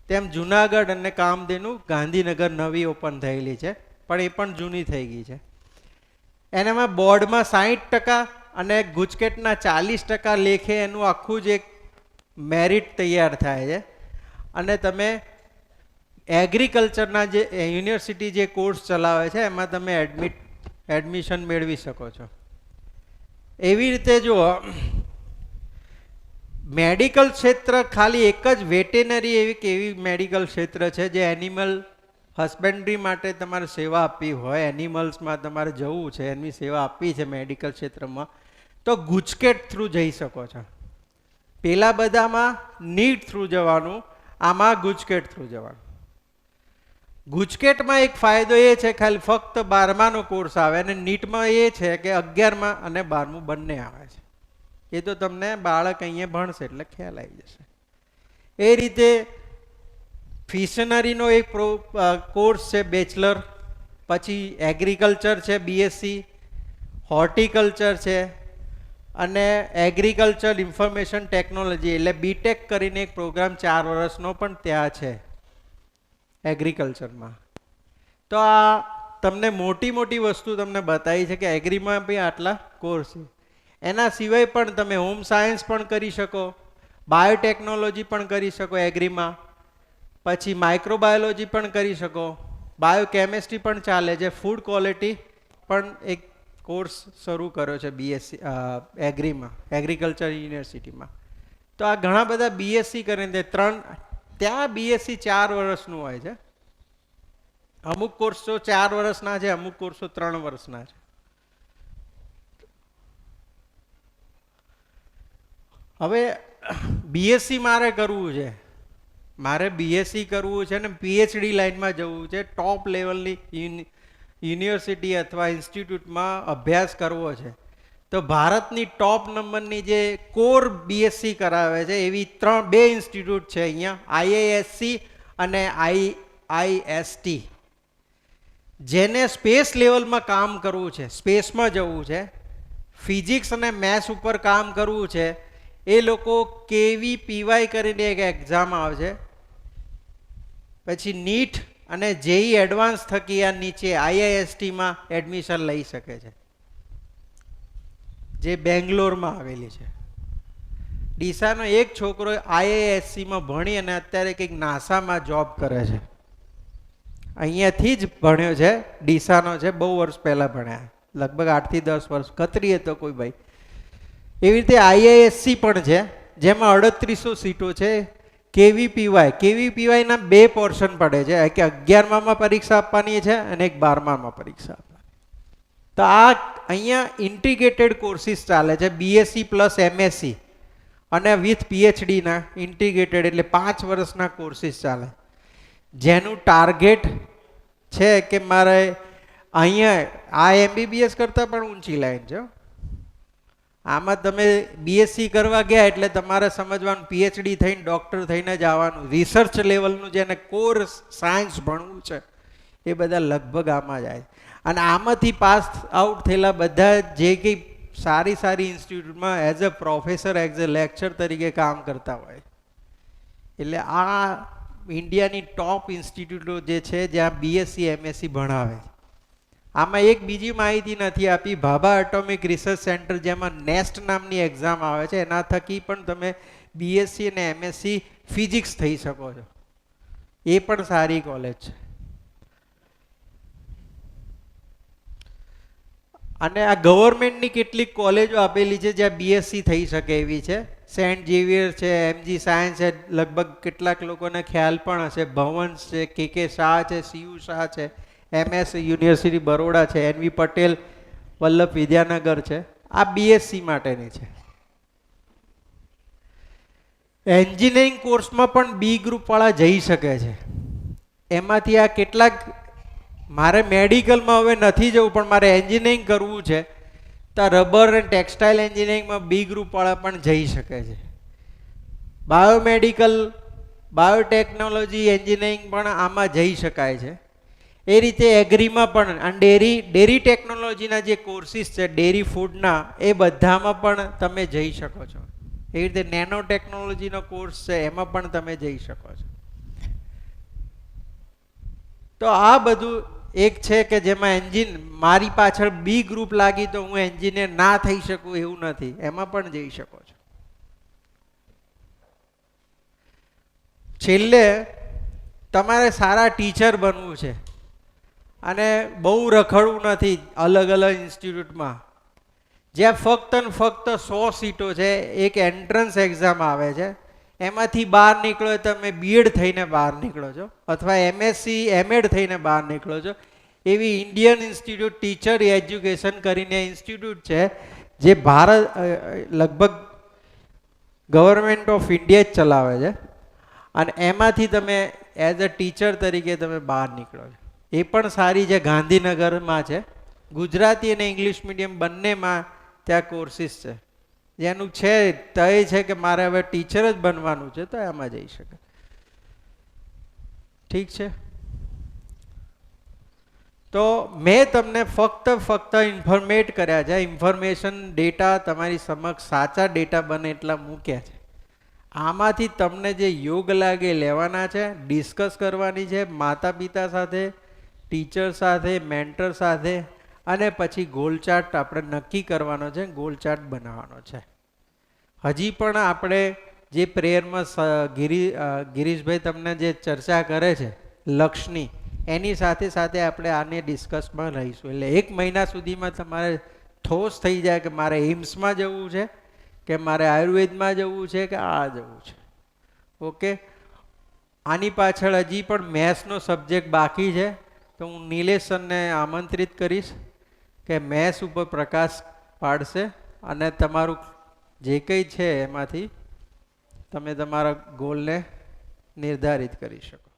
તેમ જુનાગઢ અને કામધેનુ ગાંધીનગર નવી ઓપન થયેલી છે, પણ એ પણ જૂની થઈ ગઈ છે. એનામાં બોર્ડમાં 60% અને ગુજકેટના 40% લેખે એનું આખું જ એક મેરિટ તૈયાર થાય છે. અને તમે એગ્રીકલ્ચરના જે યુનિવર્સિટી જે કોર્સ ચલાવે છે એમાં તમે એડમિશન મેળવી શકો છો. એવી રીતે જુઓ, મેડિકલ ક્ષેત્ર ખાલી એક જ વેટેનરી એવી મેડિકલ ક્ષેત્ર છે જે એનિમલ હસબન્ડરી માટે તમારે સેવા આપવી હોય, એનિમલ્સમાં તમારે જવું છે, એની સેવા આપવી છે મેડિકલ ક્ષેત્રમાં, તો ગુજકેટ થ્રુ જઈ શકો છો. પેલા બધામાં નીટ થ્રુ જવાનું, આમાં ગુજકેટ થ્રુ જવાનું. ગુજકેટમાં એક ફાયદો એ છે ખાલી ફક્ત 12માનો કોર્સ આવે, અને નીટમાં એ છે કે 11મા અને 12મું બંને આવે છે. એ તો તમને બાળક અહીંયા ભણશે એટલે ખ્યાલ આવી જશે. એ રીતે ફિશનરીનો એક કોર્સ છે બેચલર, પછી એગ્રીકલ્ચર છે બીએસસી, હોર્ટિકલ્ચર છે, અને એગ્રીકલ્ચર ઇન્ફોર્મેશન ટેકનોલોજી એટલે બીટેક કરીને એક પ્રોગ્રામ 4 વર્ષનો પણ ત્યાં છે એગ્રીકલ્ચરમાં. તો આ તમને મોટી મોટી વસ્તુ તમને બતાવી છે કે એગ્રીમાં બી આટલા કોર્સ છે. એના સિવાય પણ તમે હોમ સાયન્સ પણ કરી શકો, બાયોટેકનોલોજી પણ કરી શકો એગ્રીમાં, પછી માઇક્રોબાયોલોજી પણ કરી શકો, બાયોકેમિસ્ટ્રી પણ ચાલે છે, ફૂડ ક્વોલિટી પણ એક કોર્સ શરૂ કર્યો છે બીએસસી એગ્રીમાં, એગ્રીકલ્ચર યુનિવર્સિટીમાં. તો આ ઘણા બધા બીએસસી કરીને ત્યાં બીએસસી 4 વર્ષનું હોય છે. અમુક કોર્સો 4 વર્ષના છે, અમુક કોર્સો 3 વર્ષના છે. હવે બીએસસી મારે કરવું છે, મારે બીએસસી કરવું છે ને પીએચડી લાઈનમાં જવું છે, ટોપ લેવલની યુનિવર્સિટી અથવા ઇન્સ્ટિટ્યૂટમાં અભ્યાસ કરવો છે, તો ભારતની ટોપ નંબરની જે કોર બીએસસી કરાવે છે એવી 2 ઇન્સ્ટિટ્યૂટ છે અહીંયા, આઈઆઈએસસી અને આઈઆઈએસટી. જેને સ્પેસ લેવલમાં કામ કરવું છે, સ્પેસમાં જવું છે, ફિઝિક્સ અને મેથ્સ ઉપર કામ કરવું છે, એ લોકો KVPY કરીને એક એક્ઝામ આવે છે, પછી નીટ અને જેઈ એડવાન્સ થકી આ નીચે આઈઆઈએસટીમાં એડમિશન લઈ શકે છે, જે બેંગ્લોરમાં આવેલી છે. ડીસાનો એક છોકરો આઈઆઈએસસીમાં ભણી અને અત્યારે કંઈક નાસામાં જોબ કરે છે. અહીંયાથી જ ભણ્યો છે, ડીસાનો છે, બહુ વર્ષ પહેલાં ભણ્યા, લગભગ 8 થી 10 વર્ષ. ખત્રી હતો કોઈ ભાઈ. એવી રીતે આઈઆઈએસસી પણ છે, જેમાં 3800 સીટો છે, કેવીપીવાયના 2 પોર્શન પડે છે, કે 11માં પરીક્ષા આપવાની છે અને એક 12માં પરીક્ષા આપવાની. તો આ અહીંયા ઇન્ટિગ્રેટેડ કોર્સિસ ચાલે છે, બીએસસી પ્લસ એમએસસી અને વિથ પીએચડીના ઇન્ટિગ્રેટેડ, એટલે 5 વર્ષના કોર્સિસ ચાલે, જેનું ટાર્ગેટ છે કે મારે અહીંયા આ એમબીબીએસ કરતાં પણ ઊંચી લાઈન છે. આમાં તમે બીએસસી કરવા ગયા એટલે તમારે સમજવાનું પીએચડી થઈને ડૉક્ટર થઈને જ આવવાનું. રિસર્ચ લેવલનું જેને કોર સાયન્સ ભણવું છે એ બધા લગભગ આમાં જાય. અને આમાંથી પાસ આઉટ થયેલા બધા જે કંઈ સારી સારી ઇન્સ્ટિટ્યૂટમાં as a professor as a lecture તરીકે કામ કરતા હોય. એટલે આ ઇન્ડિયાની ટોપ ઇન્સ્ટિટ્યૂટો જે છે જ્યાં બીએસસી એમએસસી ભણાવે. આમાં એક બીજી માહિતી નથી આપી, ભાભા એટોમિક રિસર્ચ સેન્ટર જેમાં નેસ્ટ નામની એક્ઝામ આવે છે, એના થકી પણ તમે બીએસસી અને એમએસસી ફિઝિક્સ થઈ શકો છો. એ પણ સારી કોલેજ છે. અને આ ગવર્મેન્ટની કેટલીક કોલેજો આપેલી છે જ્યાં બીએસસી થઈ શકે એવી છે. સેન્ટ ઝેવિયર છે, એમજી સાયન્સ છે, લગભગ કેટલાક લોકોને ખ્યાલ પણ હશે, ભવન્સ છે, કે શાહ છે, સીયુ શાહ છે, એમએસ યુનિવર્સિટી બરોડા છે, એનવી પટેલ વલ્લભ વિદ્યાનગર છે. આ બીએસસી માટેની છે. એન્જિનિયરિંગ કોર્સમાં પણ બી ગ્રુપવાળા જઈ શકે છે. એમાંથી આ કેટલાક, મારે મેડિકલમાં હવે નથી જવું પણ મારે એન્જિનિયરિંગ કરવું છે, તો રબર અને ટેક્સટાઇલ એન્જિનિયરિંગમાં બી ગ્રુપવાળા પણ જઈ શકે છે. બાયોમેડિકલ, બાયોટેકનોલોજી એન્જિનિયરિંગ પણ આમાં જઈ શકાય છે. એ રીતે એગ્રીમાં પણ, અને ડેરી ટેકનોલોજીના જે કોર્સિસ છે ડેરી ફૂડના, એ બધામાં પણ તમે જઈ શકો છો. એ રીતે નેનો ટેકનોલોજીનો કોર્સ છે એમાં પણ તમે જઈ શકો છો. તો આ બધું એક છે કે જેમાં મારી પાછળ બી ગ્રુપ લાગી તો હું એન્જિનિયર ના થઈ શકું એવું નથી, એમાં પણ જઈ શકો છો. છેલ્લે તમારે સારા ટીચર બનવું છે અને બહુ રખડવું નથી અલગ અલગ ઇન્સ્ટિટ્યૂટમાં, જ્યાં ફક્ત ને ફક્ત 100 સીટો છે. એક એન્ટ્રન્સ એક્ઝામ આવે છે, એમાંથી બહાર નીકળો તમે બીએડ થઈને બહાર નીકળો છો, અથવા એમએસસી એમએડ થઈને બહાર નીકળો છો. એવી ઇન્ડિયન ઇન્સ્ટિટ્યૂટ ટીચર એજ્યુકેશન કરીને ઇન્સ્ટિટ્યૂટ છે, જે ભારત લગભગ ગવર્મેન્ટ ઓફ ઇન્ડિયા જ ચલાવે છે. અને એમાંથી તમે એઝ અ ટીચર તરીકે તમે બહાર નીકળો છો. એ પણ સારી છે, ગાંધીનગરમાં છે. ગુજરાતી અને ઇંગ્લિશ મીડિયમ બંનેમાં ત્યાં કોર્સિસ છે. જેનું છે તય છે કે મારે હવે ટીચર જ બનવાનું છે તો એમાં જઈ શકે. ઠીક છે. તો મેં તમને ફક્ત ઇન્ફોર્મેટ કર્યા છે. ઇન્ફોર્મેશન ડેટા તમારી સમક્ષ સાચા ડેટા બને એટલા મૂક્યા છે. આમાંથી તમને જે યોગ લાગે લેવાના છે, ડિસ્કસ કરવાની છે માતા પિતા સાથે, ટીચર સાથે, મેન્ટર સાથે, અને પછી ગોલ ચાર્ટ આપણે નક્કી કરવાનો છે, ગોલ ચાર્ટ બનાવવાનો છે. હજી પણ આપણે જે પ્રેયરમાં ગિરીશભાઈ તમને જે ચર્ચા કરે છે લક્ષની, એની સાથે સાથે આપણે આને ડિસ્કસમાં રહીશું. એટલે 1 મહિના સુધીમાં તમારે ઠોસ થઈ જાય કે મારે એમ્સમાં જવું છે, કે મારે આયુર્વેદમાં જવું છે, કે આ જવું છે. ઓકે. આની પાછળ હજી પણ મેથ્સનો સબ્જેક્ટ બાકી છે, તો હું નિલેશ સરને આમંત્રિત કરીશ કે મેથ્સ ઉપર પ્રકાશ પાડશે અને તમારું જે કંઈ છે એમાંથી તમે તમારા ગોલને નિર્ધારિત કરી શકો.